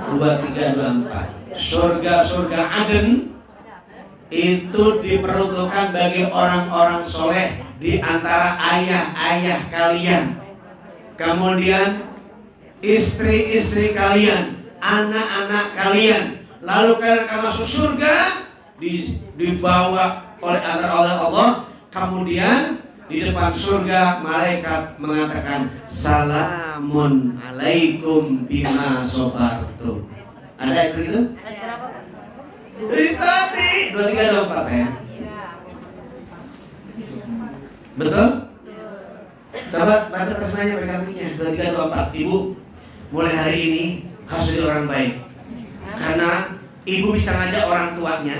Speaker 1: 23, 24. Surga Aden itu diperuntukkan bagi orang-orang soleh di antara ayah-ayah kalian, kemudian istri-istri kalian, anak-anak kalian. Lalu kalian masuk surga dibawa oleh antara Allah. Kemudian di depan surga malaikat mengatakan salamun alaikum bima sobartum. Ada yang begitu? Dari tadi 2324 saya. Betul? Coba baca terjemahnya PKB-nya 2324. Ibu mulai hari ini harus jadi orang baik. Karena ibu bisa ngajak orang tuanya,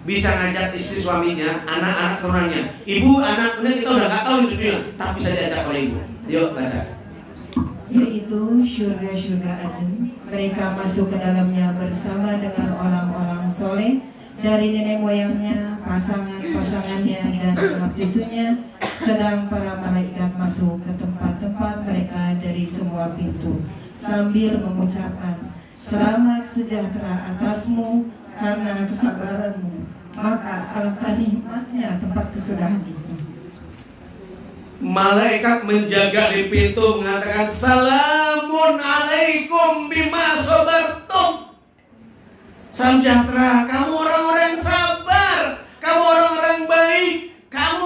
Speaker 1: bisa ngajak istri suaminya, anak-anak turunannya. Ibu, anak, kemudian kita udah gak tahu cucunya, tapi bisa diajak oleh ibu. Yuk baca.
Speaker 3: Yaitu surga-surga adem, mereka masuk ke dalamnya bersama dengan orang-orang soleh dari nenek moyangnya, pasangan-pasangannya, dan anak cucunya. Sedang para malaikat masuk ke tempat-tempat mereka dari semua pintu sambil mengucapkan, selamat sejahtera atasmu karena kesabaranmu, maka alangkah nikmatnya tempat kesudahan itu.
Speaker 1: Malaikat menjaga di pintu mengatakan salamun alaikum bima sabartum. Salam sejahtera, kamu orang-orang yang sabar, kamu orang-orang baik, kamu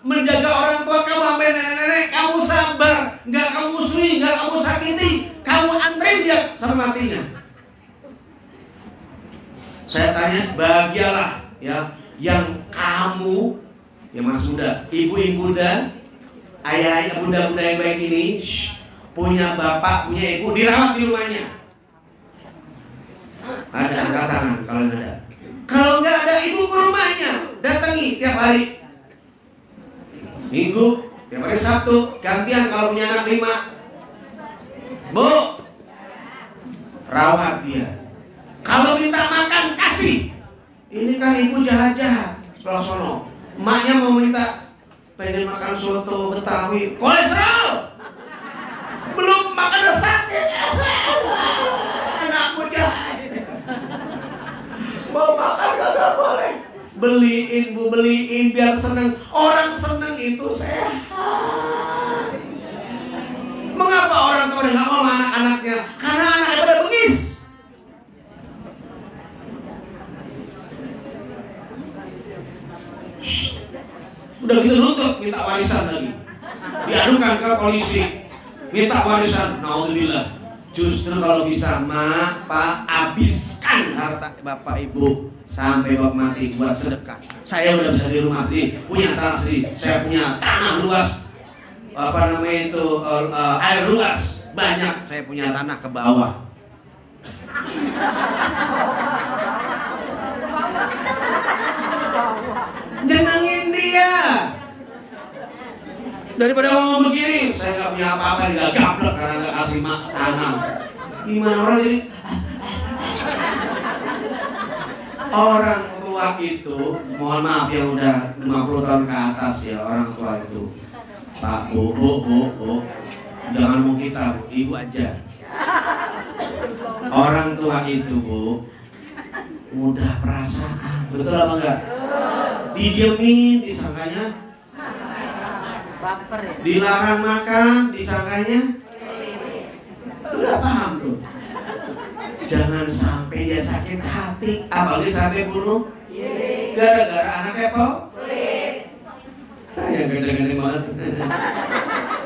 Speaker 1: menjaga orang tua kamu sampai nenek-nenek, kamu sabar, nggak kamu musuhi, nggak kamu sakiti, kamu antrin dia sampai matinya. Saya tanya, bahagialah ya yang kamu yang masih muda, ibu-ibu dan ayah bunda-bunda yang baik ini punya bapak, punya ibu, dirawat di rumahnya. Ada angkat tangan kalau ada. Kalau nggak ada ibu ke rumahnya, datangi tiap hari. Minggu, tiap hari Sabtu, gantian kalau punya anak 5. Bu, rawat dia. Kalau minta makan, kasih. Ini kan ibu jahat-jahat. Kalau sono, emaknya mau minta pengen makan soto Betawi, kolesterol. Belum makan udah sakit. Anakku jahat. Mau makan gak boleh. Beliin bu, beliin biar seneng. Orang seneng itu sehat. Mengapa orang tua nggak mau anak-anaknya? Karena anaknya pada bengis. Udah gitu nuntut minta warisan lagi, diadukan ke polisi, minta warisan. Naudzubillah. Justru kalau bisa mak, pak, habiskan harta bapak ibu sampai bapak mati buat sedekah. Saya udah bisa di rumah sih, punya tanah sih, saya punya tanah luas, air luas banyak, saya punya tanah ke bawah. Jenengin dia. Daripada ngomong begini, saya nggak punya apa-apa, nggak gablek karena nggak kasih tanam. Gimana orang jadi? Orang tua itu, mohon maaf yang udah 50 tahun ke atas ya, orang tua itu. Pak, bu, jangan mau kita, bu, ibu aja. Orang tua itu, bu, mudah perasaan, betul apa enggak? Didiemin, disangkanya dilarang makan, disangkanya udah paham tuh. Jangan sampai dia sakit hati, apalagi sampai bunuh gara-gara anak Apple. Yang gede-gede banget.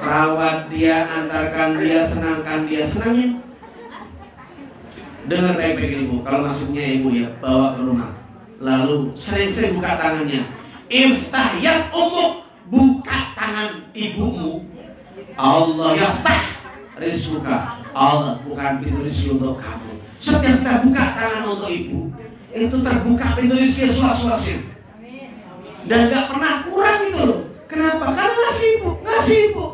Speaker 1: Rawat dia, antarkan dia, senangkan dia, senangin. Dengar baik-baik ibu, kalau masuknya ibu ya, bawa ke rumah. Lalu sering-sering buka tangannya. Iftah yad umuk, buka tangan ibumu. Allah yaftah rizquka. Allah bukan pintu rezeki untuk kamu. Setiap kita buka tangan untuk ibu, itu terbuka pintu rezeki seluas-luasnya. Dan gak pernah kurang itu loh. Kenapa? Karena ngasih ibu.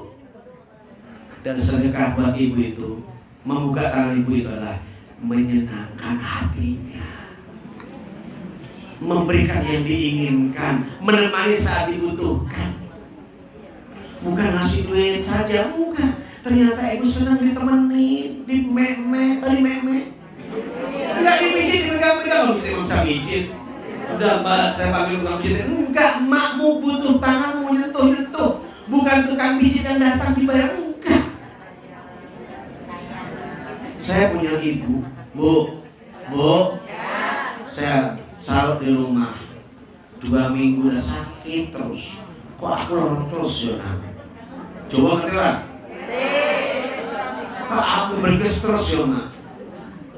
Speaker 1: Dan sedekah buat ibu itu, membuka tangan ibu itu adalah menyenangkan hatinya, memberikan yang diinginkan, menemani saat dibutuhkan. Bukan ngasih duit saja, bukan. Ternyata ibu senang ditemenin, di-meme. Enggak dipijit, dipegang-pegang. Kita bisa pijit. Udah mbak, saya panggil tukang pijit. Enggak, makmu butuh tanganmu nyentuh-nyentuh. Bukan tukang pijit yang datang dibayar, enggak. Saya punya ibu, bu, saya salut di rumah 2 minggu udah sakit terus. kok aku lorot terus ya nak? Coba ngerti lah. Kok aku berges terus ya mak?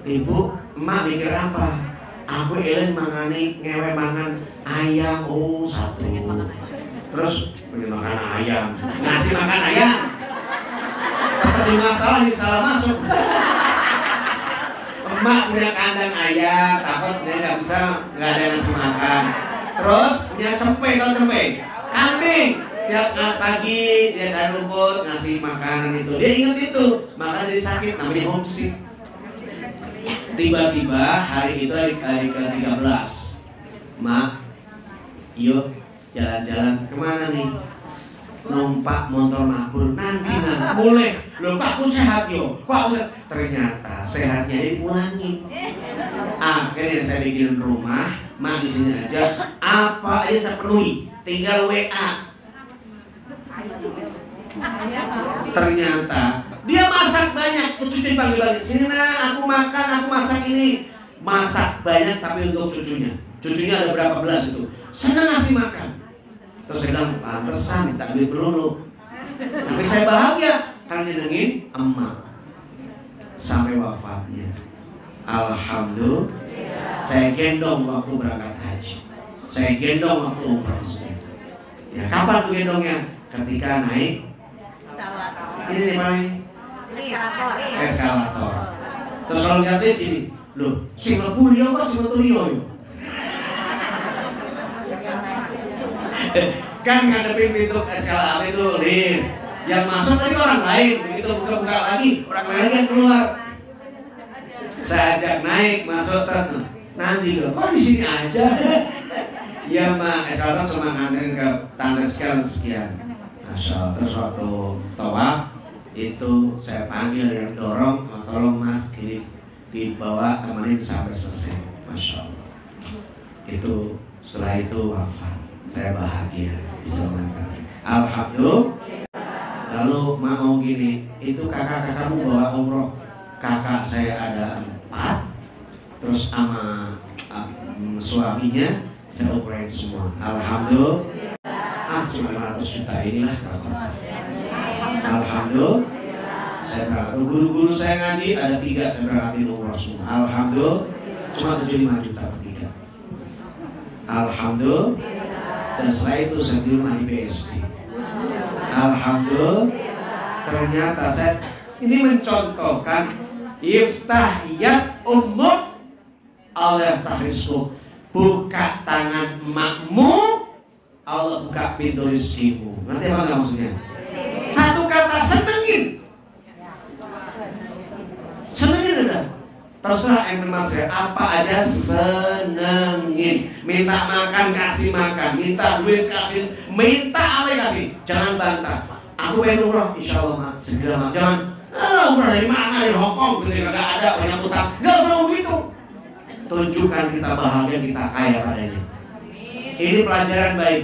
Speaker 1: Ibu, emak mikir apa? Aku eling mangane ngewe mangan ayam, oh satu. Terus pengen makan ayam, ngasih makan ayam. Tadi masalah ini salah masuk. Emak punya kandang ayam, takut dia nggak ada yang ngasih makan. Terus punya cempe, tau cempe? Kambing. Tiap pagi dia cari rumput, ngasih makanan itu. Dia ingat itu, makanya jadi sakit, namanya homesick. Tiba-tiba hari itu hari ke-13, Mak, yuk jalan-jalan kemana nih? Numpak motor mabur nanti boleh. Loh kok aku sehat yo? Kok aku sehat? Ternyata sehatnya dipulangin. Akhirnya saya bikin rumah, Mak di sini aja. Apa aja saya penuhi, tinggal WA. Ternyata dia masak banyak, cucu panggil lagi, sini nak, aku makan, aku masak ini. Masak banyak tapi untuk cucunya. Cucunya ada berapa belas itu, senang ngasih makan. Terus saya bilang, pantesan minta duit peluru. Tapi saya bahagia karena nyenengin emak sampai wafatnya. Alhamdulillah. Saya gendong waktu berangkat haji, saya gendong waktu umrah. Ya, kapan tuh gendongnya? Ketika naik ini nih mana nih? Eskalator. Terus kalau lihatnya gini, loh, si Mapulio kok si Mapulio yo? Kan ngadepin pintu eskalator itu lift. Yang masuk tadi orang lain, begitu buka-buka lagi, orang lain yang keluar. Saya ajak naik, masuk nanti kok di sini aja? Ya mak, eskalator cuma nganterin ke tangga sekian. Masya Allah. Terus waktu tawaf itu saya panggil yang dorong, tolong mas kiri dibawa temenin sampai selesai. Masya Allah. Itu setelah itu wafat. Saya bahagia bisa mengantarkan. Alhamdulillah. Lalu mau gini, itu kakak-kakakmu bawa umroh. Kakak saya ada 4, terus sama suaminya saya umrohin semua. Alhamdulillah. Cuma 500 juta inilah kakak. Alhamdulillah. Saya berangkat. Guru-guru saya ngaji ada 3, saya berangkatin umroh semua. Alhamdulillah. Cuma 75 juta per 3. Alhamdulillah. Dan setelah itu saya di rumah di BSD. Alhamdulillah. Ternyata saya ini mencontohkan iftah yad ummuk Allah yaftah rizquk. Buka tangan emakmu, Allah buka pintu rizkimu. Ngerti apa enggak maksudnya? Satu kata, senengin. Senengin udah. Terserah yang memang saya apa aja senengin. Minta makan kasih makan, minta duit kasih, minta apa kasih. Jangan bantah. Aku pengen umroh, insya Allah mak, segera mak. Jangan, umroh dari mana, dari Hongkong, gitu kagak ada banyak utang. Gak usah begitu. Tunjukkan kita bahagia, kita kaya padanya. Ini pelajaran baik.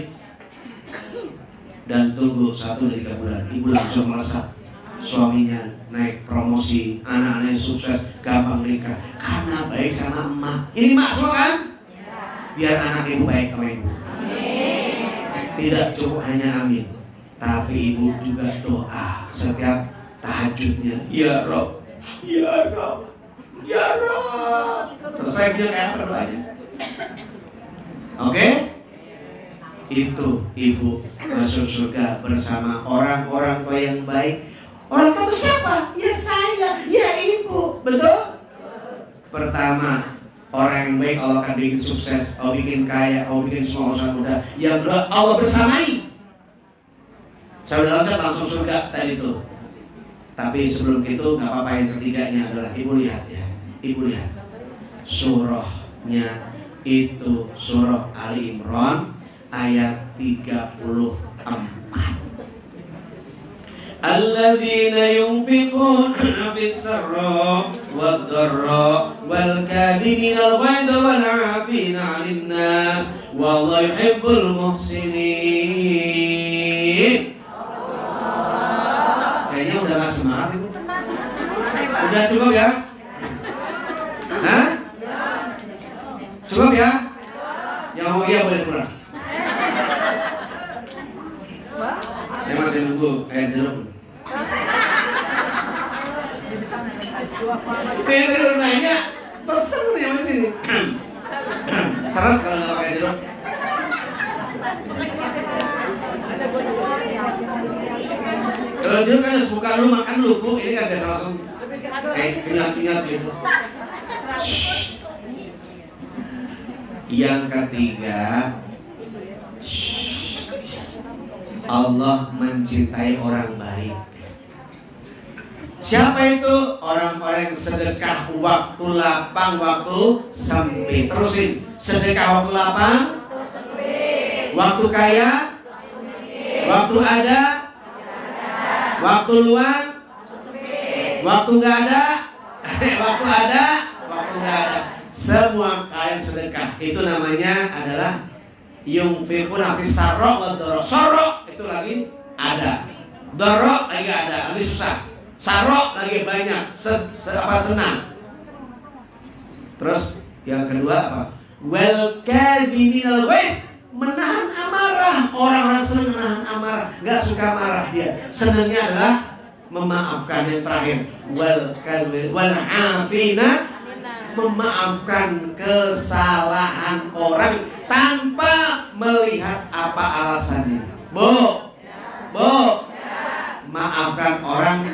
Speaker 1: Dan tunggu 1-3 bulan, ibu langsung melesat. Suaminya naik promosi, anak-anaknya sukses, gampang nikah. Karena baik sama emak. Ini emak semua kan? Biar anak ibu baik sama ibu. Tidak cukup hanya amin, tapi ibu juga doa setiap tahajudnya. Ya Rob, ya Rob, ya Rob. Terus saya bilang kayak apa doanya? Oke? Itu ibu masuk surga bersama orang-orang tua yang baik. Orang tua itu siapa? Ya saya, ya ibu. Betul? Pertama, orang yang baik Allah akan bikin sukses, Allah bikin kaya, Allah bikin semua urusan mudah. Yang kedua, Allah bersamai. Saya udah loncat langsung surga tadi itu. Tapi sebelum itu nggak apa-apa, yang ketiganya adalah ibu lihat ya, ibu lihat surahnya itu surah Ali Imran ayat 34. Alladzina yunfiquna fis-sarra wad-dharra wal kadhibina al-ghaidha wal 'afina 'anil nas wallahu yuhibbul muhsinin. Kayaknya udah gak semangat itu. Udah cukup ya? Hah? Cukup ya? Yang mau iya boleh pulang. Ini tadi udah nanya, pesen nih mas ini. Seret kalau nggak pakai jeruk. Kalau jeruk kan harus buka dulu, makan dulu bu. Ini kan biasa langsung kenyat-kenyat gitu. Yang ketiga, Allah mencintai orang baik. Siapa itu? Orang-orang yang sedekah waktu lapang, waktu sempit. Terusin, sedekah waktu lapang, waktu kaya, waktu ada, waktu luang, waktu nggak ada, waktu ada, waktu nggak ada. Semua kalian sedekah itu namanya adalah yunfiquna fis sarra wad dharra. Sarra itu lagi ada, dharra lagi ada, lagi susah. Sarra lagi banyak, senang. Terus yang kedua apa? Wal kadhiminal ghaidh, menahan amarah. Orang-orang senang menahan amarah, nggak suka marah dia. Senangnya adalah memaafkan. Yang terakhir, wal afina, memaafkan kesalahan orang tanpa melihat apa alasannya. Bu, maafkan orang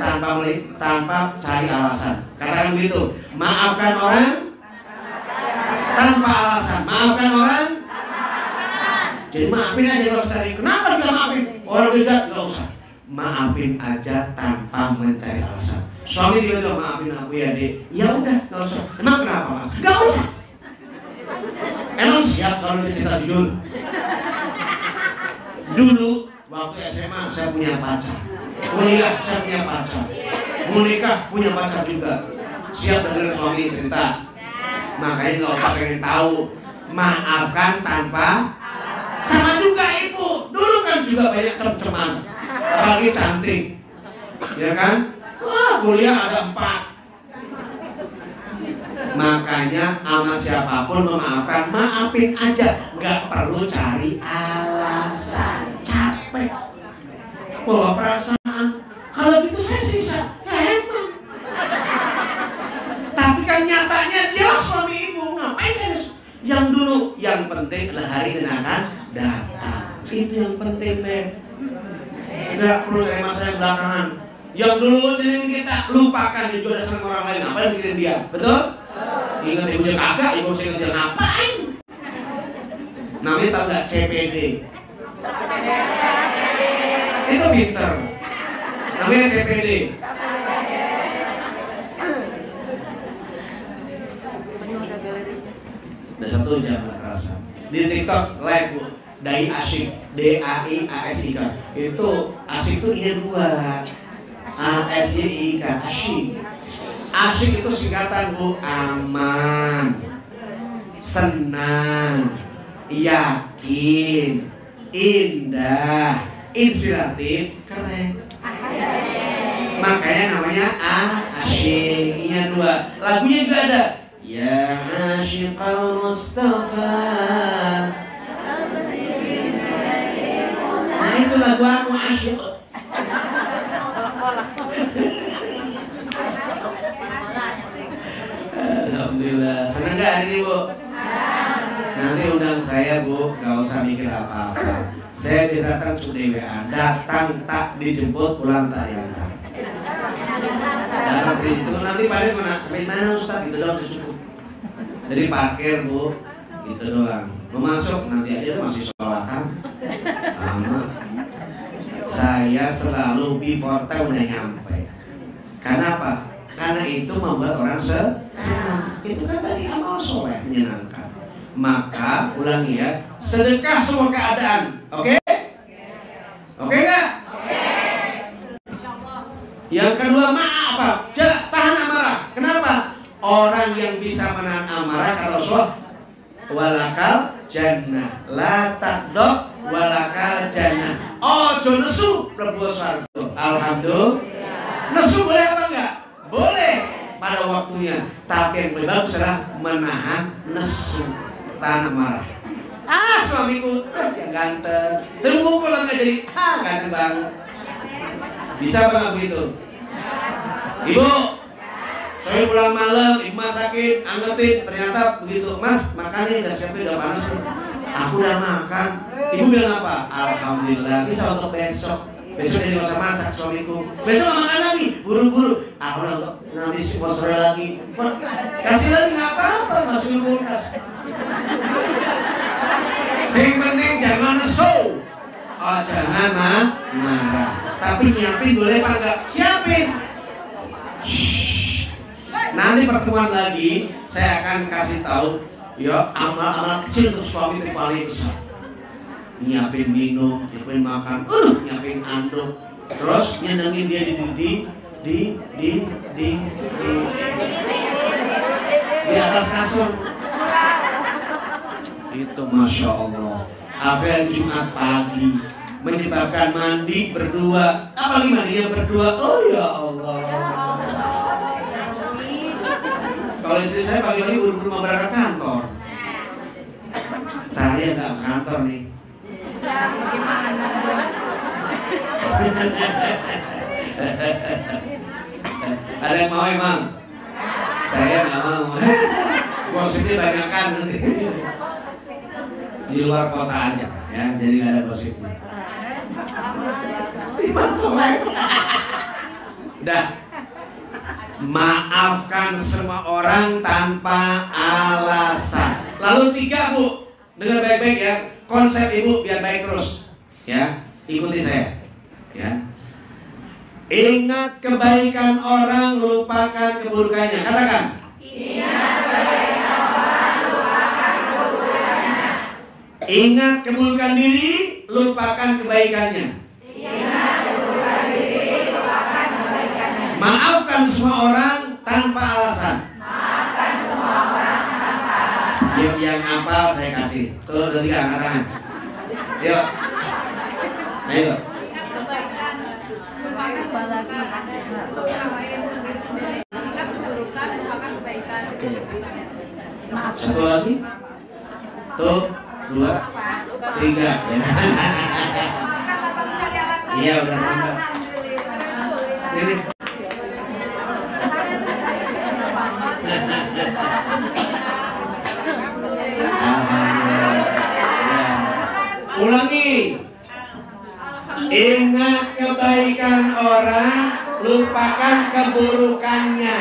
Speaker 1: tanpa cari alasan. Katakan begitu. Maafkan orang tanpa alasan. Maafkan orang. Jadi maafin aja, nggak usah cari. Kenapa kita maafin? Orang jahat nggak usah. Maafin aja tanpa mencari alasan. Suami tiba-tiba maafin aku ya dek. Ya udah, nggak usah. Emang kenapa mas? Nggak usah. Emang siap kalau dia cerita jujur. Dulu waktu SMA saya punya pacar. Kuliah saya punya pacar. Mau nikah punya pacar juga. Siap dengerin suami cerita. Makanya nggak usah pengen tahu. Maafkan tanpa. Sama juga ibu. Dulu kan juga banyak cem-ceman. Apalagi cantik. Ya kan? Wah, kuliah ada 4. Makanya sama siapapun memaafkan, maafin aja, nggak perlu cari alasan. Capek bawa perasaan. Kalau gitu saya sisa, ya emang. Tapi kan nyatanya dia suami ibu, ngapain kan? Yang dulu, yang penting adalah hari dan akan datang. Itu yang penting, Beb. Nggak perlu cari masalah belakangan. Yang dulu jadi kita lupakan, dia juga senang orang lain, ngapain mikirin dia, betul? Ingat ibunya kagak, ibu saya ingat dia ngapain? Namanya tahu nggak? CPD. Itu pinter. Namanya CPD. Udah 1 jam kerasa. Di TikTok live bu, Dai Asyik, DAIASIK. Itu asyik itu ini 2. ASYIK, asyik. Asyik itu singkatan bu, aman, senang, yakin, indah, inspiratif, keren. Makanya namanya asyik. Iya 2. Lagunya juga ada. Ya Asyiqal Mustafa. Nah itu lagu aku asyik. Alhamdulillah. Senang gak hari ini bu? Nanti undang saya bu, gak usah mikir apa-apa. Saya datang cukup WA, datang tak dijemput, pulang tak diantar. Datang sendiri itu nanti pada mana? Sampai mana Ustaz? Gitu doang cukup. Jadi parkir bu, gitu doang. Mau masuk nanti aja masih sholatan. Lama. Saya selalu before time udah nyampe. Karena apa? Karena itu membuat orang senang. Itu kan tadi amal soleh menyenangkan. Maka ulangi ya, sedekah semua keadaan. Oke? Oke nggak? Yang kedua maaf apa? Tahan amarah. Kenapa? Orang yang bisa menahan amarah kata Rasulullah, walakal jannah, la taqdok walakal jannah. Ojo nesu mlebu swarga. Alhamdulillah. Nesu boleh apa enggak? Boleh pada waktunya. Tapi yang lebih bagus adalah menahan nesu, tahan amarah. Suamiku yang ganteng, terus kalau nggak jadi ganteng banget. Bisa apa nggak begitu? Ibu, Saya pulang malam, ibu sakit, anggetin, ternyata begitu, Mas, makannya udah siapin, udah panas nih. Aku udah makan. Ibu bilang apa? Alhamdulillah, bisa untuk besok. Besok jadi nggak usah masak suamiku. Besok makan lagi, buru-buru. Aku nanti sore lagi. Kasih lagi nggak apa-apa, masukin kulkas. Yang penting jangan show. Oh, jangan marah. Tapi nyiapin boleh apa enggak? Siapin. Nanti pertemuan lagi saya akan kasih tahu ya amal-amal kecil untuk suami itu paling besar. Nyiapin minum, nyiapin makan, nyiapin anduk, terus nyenengin dia di atas kasur. Itu Masya Allah. Apel Jumat pagi menyebabkan mandi berdua. Apalagi mandinya berdua. Oh ya Allah. Kalau istri saya pagi-pagi buru-buru mau berangkat kantor. Saya nggak ke kantor nih. Ada yang mau emang? Saya nggak mau. Gosipnya banyakan nanti. Di luar kota aja, ya, jadi nggak ada gosipnya. Udah. Maafkan semua orang tanpa alasan. Lalu 3, Bu. Dengar baik-baik ya. Konsep Ibu biar baik terus. Ya, ikuti saya. Ya. Ingat kebaikan orang, lupakan keburukannya. Katakan. Ingat kebaikan orang, lupakan keburukannya. Ingat keburukan diri, lupakan kebaikannya. Ingat keburukan diri, lupakan kebaikannya. Maafkan semua orang tanpa alasan. Maafkan semua orang tanpa alasan. Yuk, yang hafal saya kasih. Tuh, udah 3 angkat tangan. Yuk. Ayo. Satu lagi. Tuh, 2, 3. Iya, udah tambah. Sini. Ulangi. Ingat kebaikan orang, lupakan keburukannya.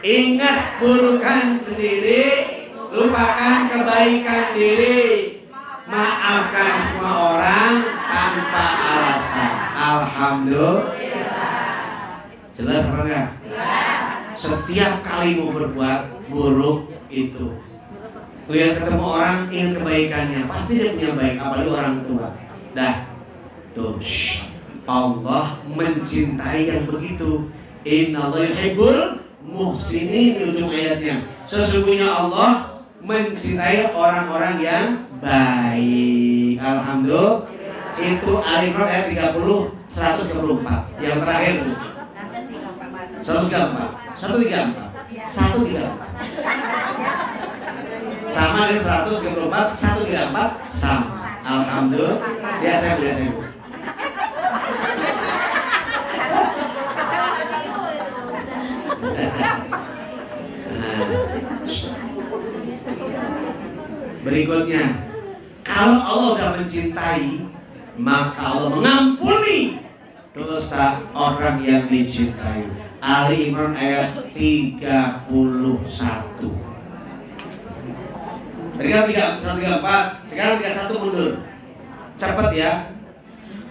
Speaker 1: Ingat burukan sendiri, lupakan kebaikan diri. Maafkan semua orang tanpa alasan. Alhamdulillah. Jelas apa enggak? Jelas. Setiap kali mau berbuat buruk itu, lihat ketemu orang, ingat kebaikannya, pasti dia punya baik, apalagi orang tua. Dah, tuh, Allah mencintai yang begitu. Innallaha yuhibbul muhsinin, di ujung ayatnya. Sesungguhnya Allah mencintai orang-orang yang baik. Alhamdulillah. Itu Ali Imran ayat 30, 134. Yang terakhir tuh 134. 134. Sama dengan 134, 134 sama. Alhamdulillah. Biasa. Berikutnya, kalau Allah sudah mencintai, maka Allah mengampuni dosa orang yang dicintai. Ali Imran ayat 31. Tadi kan 134, sekarang 31 mundur. Cepat ya.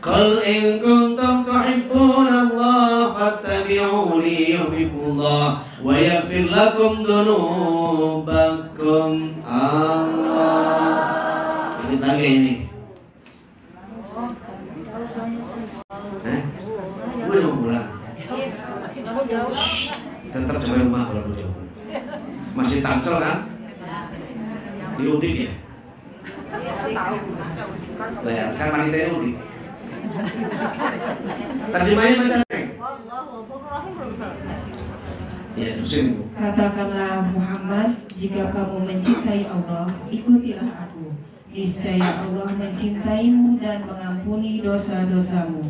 Speaker 1: Qul in kuntum tuhibbunallaha fattabi'uni yuhibbukumullah wa yaghfir lakum dzunubakum. Allah. Ini lagi ini. Gue mau pulang. Tetap coba rumah kalau gue jauh. Masih Tangsel kan? Di Udik ya? Lah, kan panitia Udik. Terjemahnya macam apa? Ya, terusin.
Speaker 3: Katakanlah Muhammad, jika kamu mencintai Allah, ikutilah aku. Niscaya Allah mencintaimu dan mengampuni dosa-dosamu.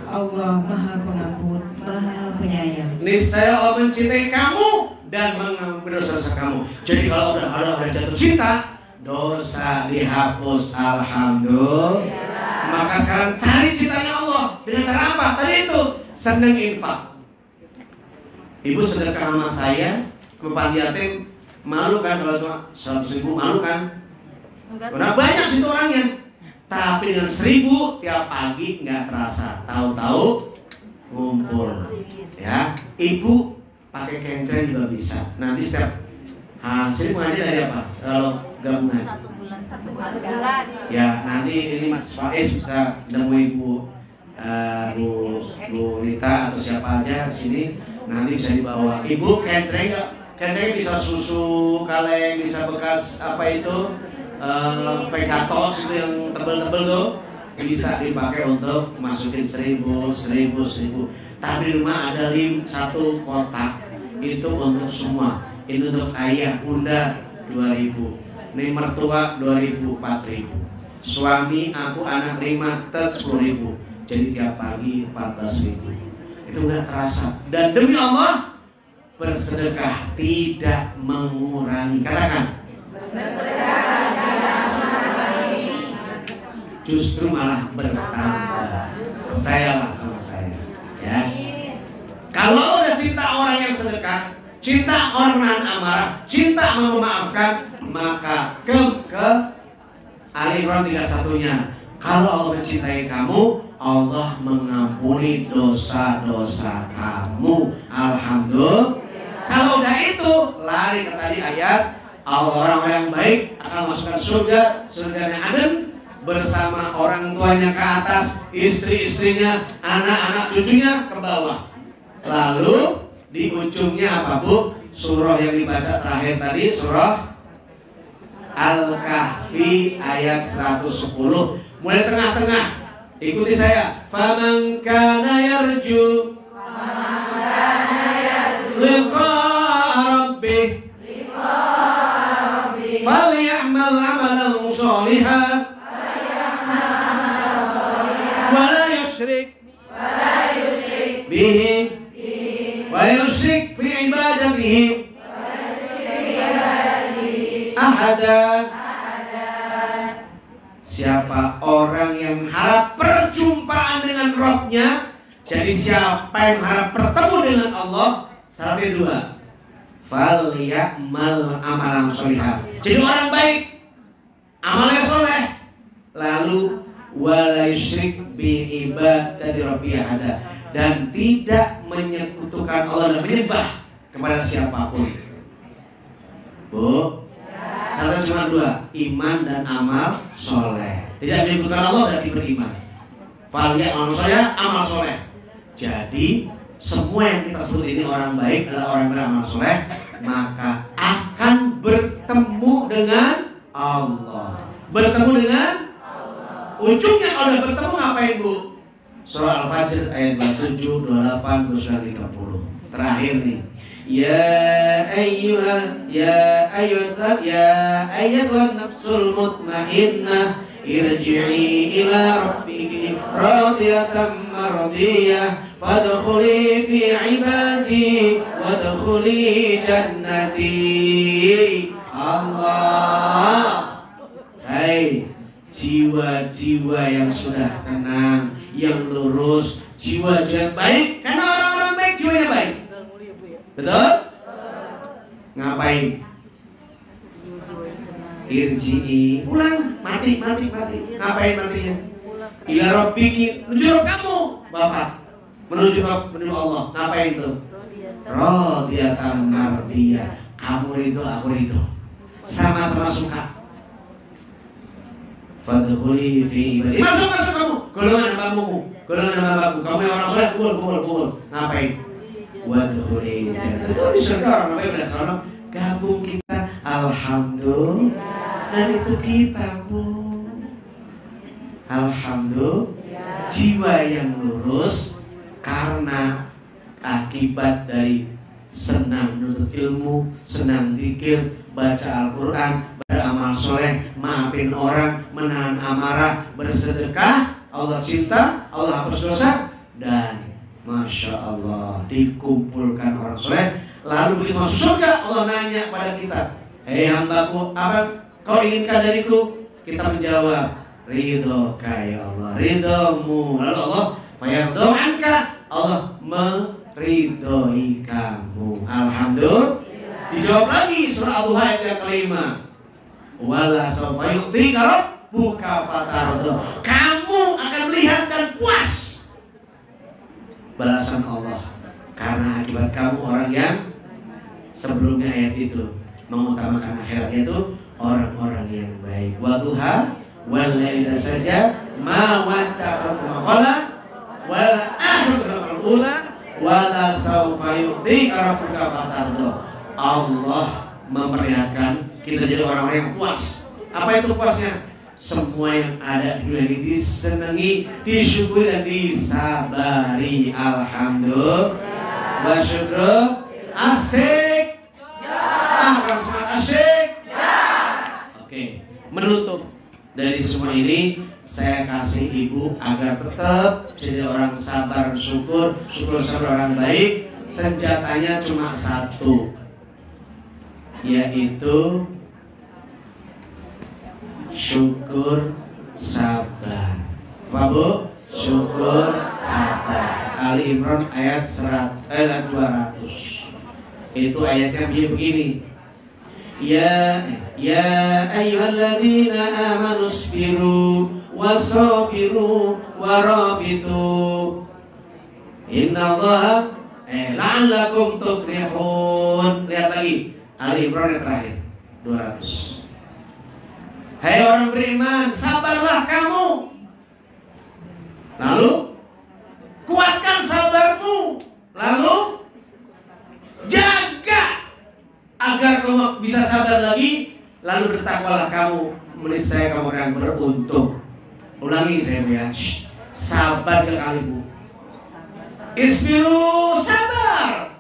Speaker 3: Allah Maha Pengampun, Maha Penyayang.
Speaker 1: Niscaya Allah mencintai kamu dan mengampuni dosa-dosa kamu. Jadi kalau udah jatuh cinta, dosa dihapus, alhamdulillah. Maka sekarang cari cintanya Allah dengan cara apa? Tadi itu seneng infak. Ibu sedekah sama saya ke panti yatim, malu kan kalau cuma 100.000, malu kan? Karena banyak situ orangnya. Tapi dengan 1.000 tiap pagi nggak terasa, tahu-tahu ngumpul. Ya, ibu pakai kenceng juga bisa. Nanti setiap sini mengaji dari apa? Kalau gabungan.
Speaker 2: 1 bulan.
Speaker 1: Ya, nanti ini Mas Faiz bisa nemu ibu Bu Rita atau siapa aja sini, nanti bisa dibawa. Ibu kenceng nggak? Kencengnya bisa susu kaleng, bisa bekas apa itu? Pegatos itu yang tebel-tebel tuh bisa dipakai untuk masukin 1.000. Tapi di rumah ada 1 kotak itu untuk semua. Ini untuk ayah, bunda 2.000. Ini mertua 2.000, 4.000. Suami, aku, anak 5, 10.000. Jadi tiap pagi 14.000. Itu nggak terasa. Dan demi Allah, bersedekah tidak mengurangi. Katakan. Justru malah bertambah. Saya lah sama saya, ya. Kalau udah cinta orang yang sedekah, cinta orang nahan amarah, cinta memaafkan, maka ke Ali Imran 31-nya. Kalau Allah mencintai kamu, Allah mengampuni dosa-dosa kamu. Alhamdulillah. Kalau udah itu, lari ke tadi ayat, orang yang baik akan masukkan surga, surganya adem, bersama orang tuanya ke atas, istri-istrinya, anak-anak cucunya ke bawah. Lalu di ujungnya apa Bu? Surah yang dibaca terakhir tadi, surah Al-Kahfi ayat 110. Mulai tengah-tengah, ikuti saya. Faman kana yarju liqa'a rabbih falyamal 'amalan shalihan wala yusyrik bihi wa yusyrik fi ibadatihi ahada. Siapa orang yang harap perjumpaan dengan Rabb-nya, jadi siapa yang harap bertemu dengan Allah, syaratnya 2. Falyamal amalan sholihah. Jadi orang baik, amalnya soleh, lalu wala yusyrik bi ibadati rabbi ahada, dan tidak menyekutukan Allah dan menyembah kepada siapapun. Bu, syaratnya cuma 2, iman dan amal soleh. Tidak menyekutukan Allah berarti beriman. Falyamal amal soleh, amal soleh. Jadi semua yang kita sebut ini orang baik adalah orang beramal soleh, maka akan bertemu dengan Allah. Bertemu dengan ujungnya kalau udah bertemu ngapain Bu? Surah Al-Fajr ayat 27, 28, 29, 30. Terakhir nih. Ya ayyuhan nafsul mutmainnah irji'i ila rabbiki radiyatan mardiyah fadkhuli fi ibadi wadkhuli jannati. Allah. Hai jiwa-jiwa yang sudah tenang, yang lurus, jiwa yang baik, karena orang-orang baik jiwanya baik. Betul? Ngapain? Irji'i, pulang, mati. Ngapain matinya? Ila rabbiki, menuju kamu, wafat. Menuju Allah. Ngapain tuh? Radiyatan mardiyah. Kamu ridho, aku ridho. Sama-sama suka. Fadkhuli fi ibadi. Masuk kamu. Golongan hambaku. Kamu yang orang soleh, kumpul. Ngapain? Wadkhuli jannah. Itu di surga orang baik udah sono, gabung kita. Alhamdulillah. Dan itu kita Bu. Alhamdulillah. Jiwa yang lurus karena akibat dari senang menuntut ilmu, senang zikir, baca Al-Quran, beramal soleh, maafin orang, menahan amarah, bersedekah, Allah cinta, Allah hapus dosa, dan Masya Allah dikumpulkan orang soleh, Lalu begitu masuk surga, Allah nanya pada kita, hei hambaku, apa kau inginkan dariku? Kita menjawab, ridhoka ya Allah, ridhomu. Lalu Allah, fayardhu anka, Allah meridhoi kamu. Alhamdulillah. Dijawab lagi surah Al-Duha ayat yang kelima, wala sawfa yu'tika rabbuka fatarda. Kamu akan melihat dan puas balasan Allah karena akibat kamu orang yang sebelumnya ayat itu mengutamakan akhiratnya itu orang-orang yang baik. Wadduha wal laili saja ma wattaqu qala wal akhiratu ula wala sawfa yu'tika rabbuka fatarda. Allah memperlihatkan kita jadi orang-orang yang puas. Apa itu puasnya? Semua yang ada di dunia ini disenangi, disyukuri dan disabari. Alhamdulillah. Wa syukur. Asik. Semangat asik. Oke, menutup dari semua ini saya kasih ibu agar tetap jadi orang sabar, syukur sabar orang baik. Senjatanya cuma satu, yaitu syukur sabar. Apa Bu? Syukur sabar. Ali Imran ayat 200. Itu ayatnya begini. Ya ayyuhalladzina amanu sabiru wasabiru warabitu innallaha la'allakum tuflihun. Lihat lagi Ali Imran yang terakhir 200. Hai orang beriman, sabarlah kamu. Lalu kuatkan sabarmu. Lalu jaga agar kamu bisa sabar lagi. Lalu bertakwalah kamu, niscaya kamu orang beruntung. Ulangi saya ya. Sabar ke kali Bu. Isbiru, sabar.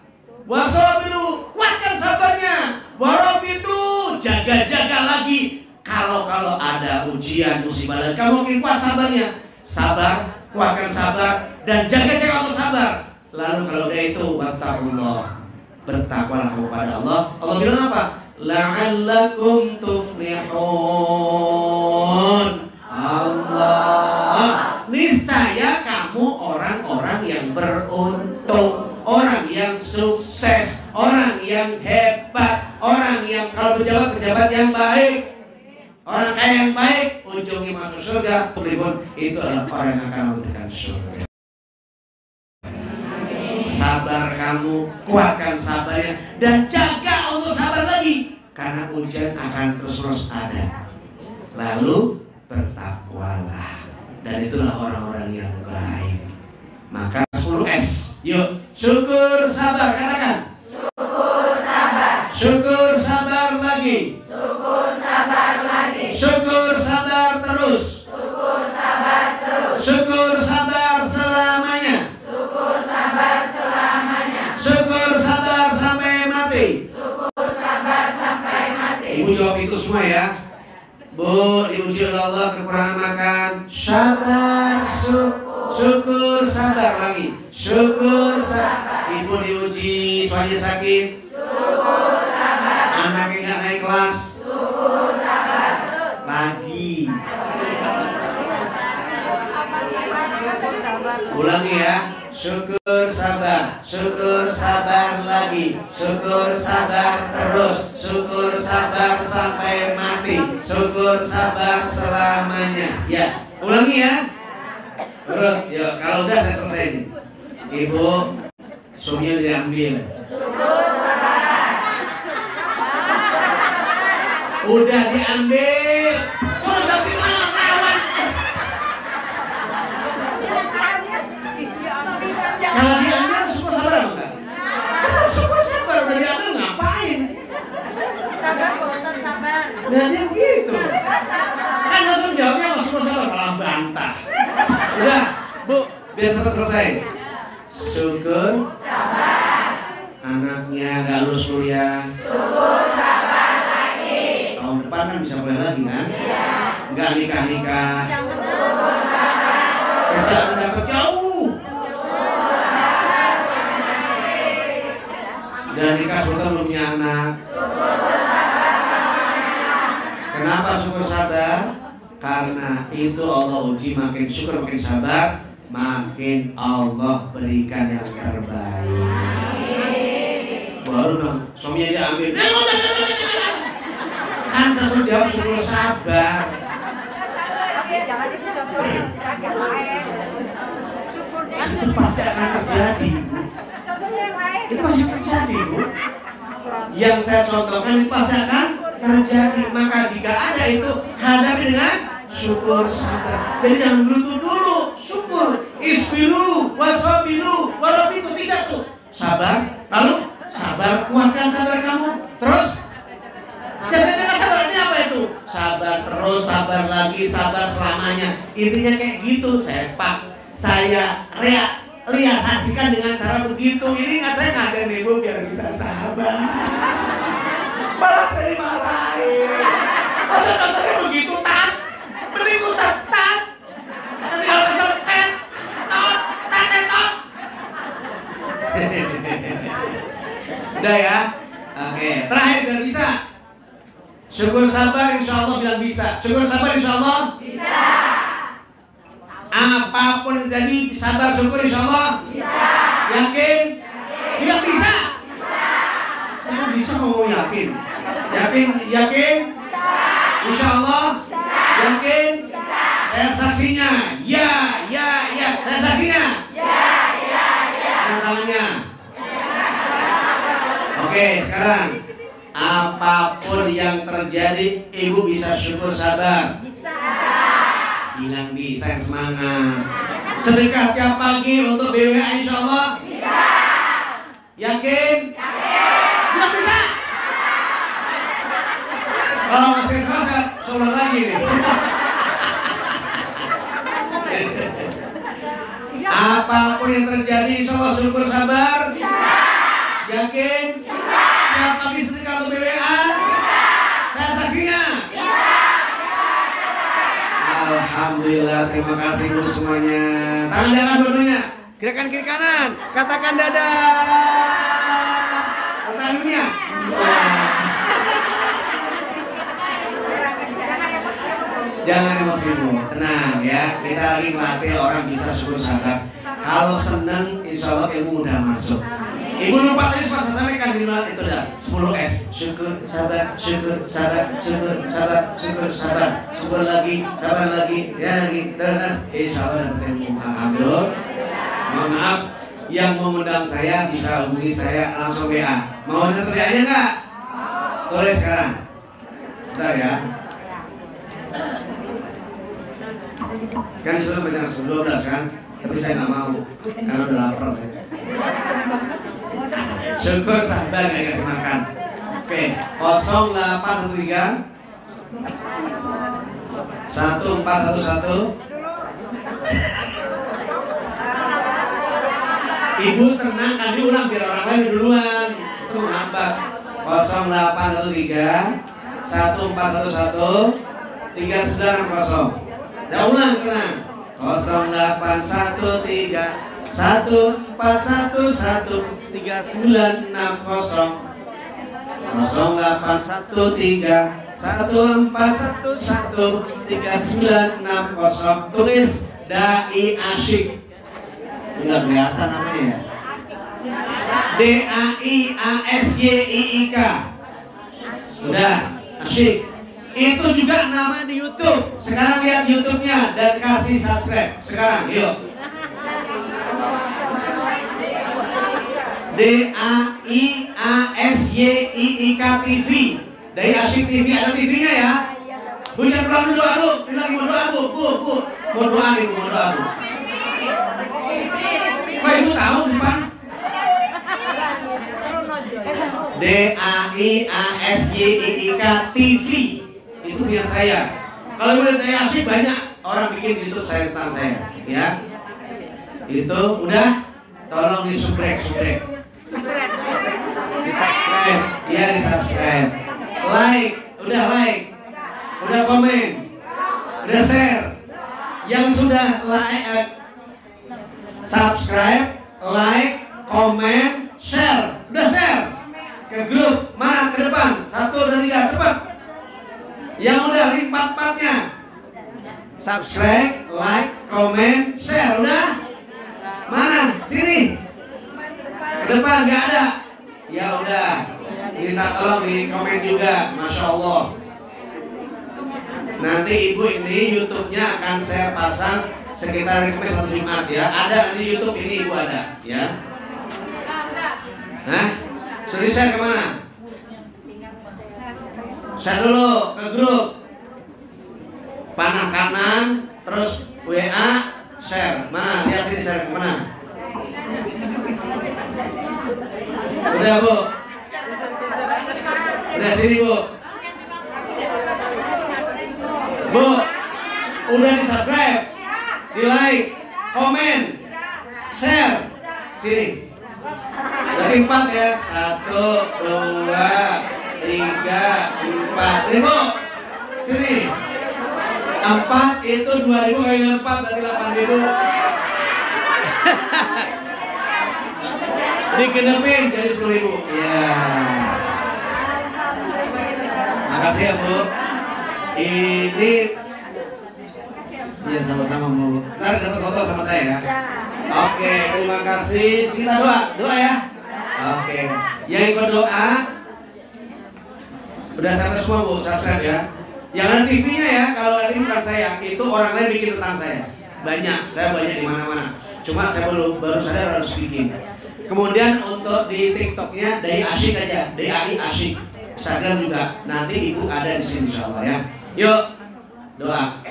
Speaker 1: Wasabiru, kuatkan sabarnya. Warabitu, jaga-jaga lagi. Kalau ada ujian, musibah, kamu mungkin kuat sabarnya. Sabar, kuatkan sabar, dan jaga-jaga untuk sabar. Lalu kalau udah itu, bertakwalah kepada Allah. Allah bilang apa? La'allakum tuflihun. Allah, niscaya kamu orang-orang yang beruntung, orang yang sukses, orang yang hebat, orang yang kalau pejabat yang baik. Orang kaya yang baik, ujungnya masuk surga. Pun itu adalah orang yang akan memberikan surga. Sabar kamu, kuatkan sabarnya, dan jaga untuk sabar lagi, karena ujian akan terus ada. Lalu bertakwalah, dan itulah orang-orang yang baik. Maka 10S. Yuk, syukur sabar, katakan. Syukur sabar. Syukur sabar lagi. Syukur sabar lagi. Syukur sabar terus. Syukur sabar terus. Syukur sabar selamanya. Syukur sabar selamanya. Syukur sabar sampai mati. Syukur sabar sampai mati. Ibu jawab itu semua ya. Bu, diuji oleh Allah kekurangan makan. Sabar, syukur sabar lagi. Syukur sabar. Ibu diuji suaminya sakit. Syukur sabar. Anaknya nggak naik kelas. Syukur sabar. Lagi. Ulangi ya. Syukur sabar lagi. Syukur sabar terus. Syukur sabar sampai mati. Syukur sabar selamanya. Ya, ulangi ya. Terus, ya kalau udah saya selesai nih. Ibu, suaminya diambil. Syukur sabar. Udah diambil. Sudah gimana lawan? Kalau diambil syukur sabar enggak? Tetap syukur sabar, udah diambil ngapain?
Speaker 2: Sabar, Ustaz, sabar.
Speaker 1: Nah dia begitu. Kan langsung jawabnya syukur sabar, malah bantah. Udah, Bu, biar cepat selesai. Syukur sabar. Anaknya nggak lulus kuliah. Syukur sabar lagi. Tahun depan kan bisa kuliah lagi kan? Iya. Nggak nikah. Syukur sabar. Kerjaan dapat jauh. Udah nikah sultan belum punya anak. Kenapa syukur sabar? Karena itu Allah uji, makin syukur makin sabar, makin Allah berikan yang terbaik. Baru dong suaminya diambil. Kan sesuatu jawab syukur sabar.
Speaker 2: Jangan dicontohin yang lain. Syukur deh.
Speaker 1: Itu pasti akan terjadi. Itu pasti terjadi, Bu. Yang saya contohkan itu pasti akan terjadi. Maka jika ada itu, hadapi dengan syukur sabar. Jadi jangan berutuh dulu, syukur. Isbiru, wasabiru, warabitu, 3 tuh. Sabar, lalu sabar, kuatkan sabar kamu. Terus jaga sabar ini apa itu? Sabar terus, sabar lagi, sabar selamanya. Intinya kayak gitu. Saya realisasikan dengan cara begitu. Ini nggak saya ngadain ibu biar bisa sabar. Malah saya dimarahin. Masa contohnya begitu, Tat? Mending Ustaz, Tat. Nanti kalau kesel, Tet. Udah ya? Oke, terakhir biar bisa. Syukur sabar insya Allah bilang bisa. Syukur sabar insya Allah bisa. Apapun yang terjadi, sabar syukur insya Allah bisa. Yakin? Bilang bisa. Bisa. Bisa mau yakin? Yakin? Insya Allah yakin? Saya saksinya. Ya. Saya saksinya. Tangannya. Oke, sekarang apapun yang terjadi, ibu bisa syukur sabar.
Speaker 2: Bisa.
Speaker 1: Bilang bisa, semangat. Sedekah tiap pagi untuk BWA insya Allah bisa. Yakin? Bilang bisa. Kalau masih salah, sholat lagi nih. Apapun yang terjadi, insya Allah syukur sabar. Bisa. Yakin? Bisa. Tiap pagi sedekah untuk BWA? Bisa. Saya saksinya? Bisa. Alhamdulillah, terima kasih Bu semuanya. Tangan jalan dua-duanya. Gerakan kiri kanan. Katakan dadah. Tangan dunia. Jangan emosi Bu, tenang ya. Kita lagi melatih orang bisa syukur sabar. Kalau seneng, insya Allah ilmu udah masuk. Ibu lupa tadi pas sampaikan di mana itu dah 10S. Syukur sabar, syukur sabar, syukur sabar, syukur sabar, syukur lagi, sabar lagi, ya lagi, terus insya Allah dapat ilmu. Alhamdulillah. Mohon maaf, yang mau mengundang saya bisa hubungi saya langsung WA. Mau nyetel WA-nya nggak? Tulis sekarang. Bentar ya. Kan disuruh baca 12 kan? Tapi saya nggak mau, karena udah lapar saya. Syukur sabar nggak kasih makan. Oke, 0813 1411. Ibu tenang, kan diulang biar orang lain duluan. Itu menghambat. 0813 1411 3960. Ya ulang tenang. 0813 1411 3960. 0813 1411 3960. Tulis Dai Asyik. Enggak kelihatan namanya ya. DAIASYIIK. Sudah, Asyik. Itu juga nama di YouTube. Sekarang lihat YouTube-nya dan kasih subscribe. Sekarang, yuk. DAIASYIIK TV. Dari Asyik TV, ada TV-nya ya. Bu, jangan pulang dulu, aduh. Ini lagi mau doa, Bu. Mau doa nih, mau doa, Bu. Kok ibu tahu depan? DAIASYIIK TV. Itu punya saya. Kalau udah Dai Asyik banyak orang bikin YouTube saya tentang saya, ya. Itu udah, tolong di subscribe. Di subscribe, iya di subscribe. Like, udah komen, udah share. Yang sudah like, subscribe, like, komen, share, udah share. ke grup. Mana ke depan? 1, 2, 3, cepat. Yang udah 4-4-nya. Subscribe, like, comment, share. Udah? Mana? Sini. Ke depan nggak ada. Ya udah. Minta tolong di komen juga. Masya Allah. Nanti ibu ini YouTube-nya akan saya pasang sekitar Kamis atau Jumat ya. Ada di YouTube ini ibu ada ya. Hah? Sudah share kemana? Share dulu ke grup. Panah kanan, terus WA, share. Mana? Lihat sini share kemana? Udah bu. Udah sini bu. Bu, udah di subscribe, di like, komen, share. Sini. Berarti 4 ya. 1, 2, 3, 4. Ini bu. Sini. 4 itu 2.000 kali 4 berarti 8.000. Digenepin jadi 10.000. Ya. Makasih ya bu. Ini ya sama-sama bu. Ntar dapat foto sama saya ya. Oke, terima kasih. Kita doa ya. Oke. Yang ikut doa udah sampai semua bu, subscribe ya. Jangan TV-nya ya. Kalau ini bukan saya, itu orang lain bikin tentang saya. Banyak, saya banyak di mana-mana. Cuma saya baru sadar harus bikin. Kemudian untuk di TikTok-nya Dai Asyik aja, Dai Asyik. Instagram juga. Nanti ibu ada di sini insyaallah ya. Yuk doa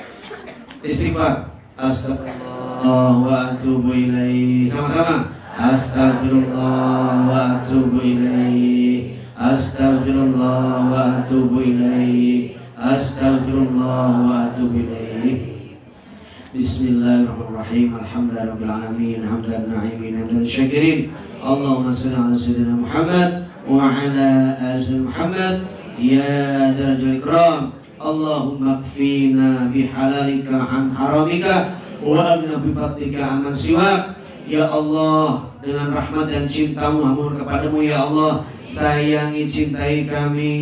Speaker 1: istighfar. Astagfirullah wa atubu ilaih. Sama-sama. Astagfirullah wa atubu ilaih. Astagfirullah wa atubu ilaih. Astagfirullah wa atubu ilaih. Bismillahirrahmanirrahim. Alhamdulillahirabbil alamin. Hamdan na'imin, hamdan syakirin. Allahumma shalli ala sayyidina Muhammad wa ala ali Muhammad ya darajal ikram. Allahumma kfina bihalalika an haramika wa agna bifadlika amman siwak. Ya Allah, dengan rahmat dan cintamu mohon kepadamu ya Allah, sayangi cintai kami,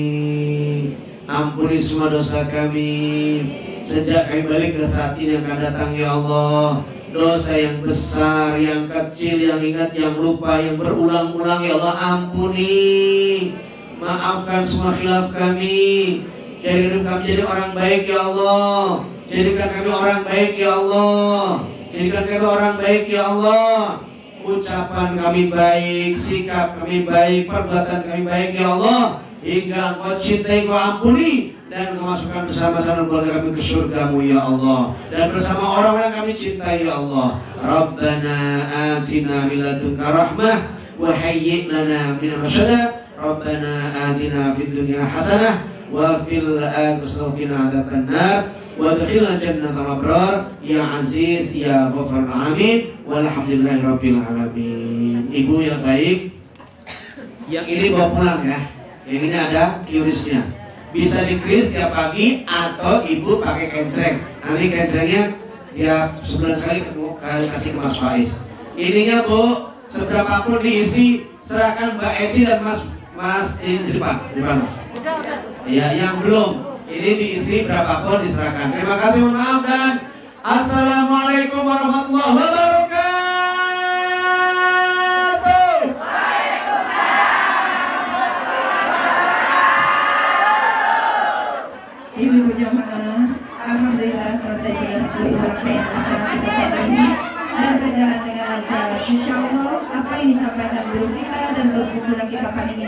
Speaker 1: ampuni semua dosa kami sejak kami balik ke saat ini akan datang ya Allah. Dosa yang besar, yang kecil, yang ingat, yang lupa, yang berulang-ulang ya Allah ampuni. Maafkan semua khilaf kami. Jadikan kami jadi orang baik ya Allah. Jadikan kami orang baik ya Allah. Jadikan kami orang baik ya Allah. Ucapan kami baik, sikap kami baik, perbuatan kami baik ya Allah. Hingga Engkau cintai, Engkau ampuni, dan Engkau masukkan bersama-sama keluarga kami ke surgamu ya Allah. Dan bersama orang-orang kami cintai ya Allah. Rabbana atina min ladunka rahmah wa hayyi' lana min amrina. Rabbana atina fid dunya hasanah wa fil akhirati adzabannar wa adkhilna jannatal abrar ya aziz ya ghafur amin. Walhamdulillahirabbil alamin. Ibu yang baik, yang ini bawa pulang ya. Yang ini ada QRIS-nya. Bisa di-QRIS tiap pagi atau ibu pakai kenceng. Nanti kencengnya ya sebulan sekali kasih ke Mas Faiz. Ininya bu, seberapapun diisi serahkan Mbak Eci dan Mas ini di depan Mas. Ya yang belum, ini diisi berapapun diserahkan. Terima kasih, mohon maaf dan assalamualaikum warahmatullahi wabarakatuh.
Speaker 3: Ibu-ibu jamaah, alhamdulillah selesai seluruh rangkaian acara kita kali ini dan berjalan dengan lancar. Insya Allah apa yang disampaikan guru kita dan guru kita kali ini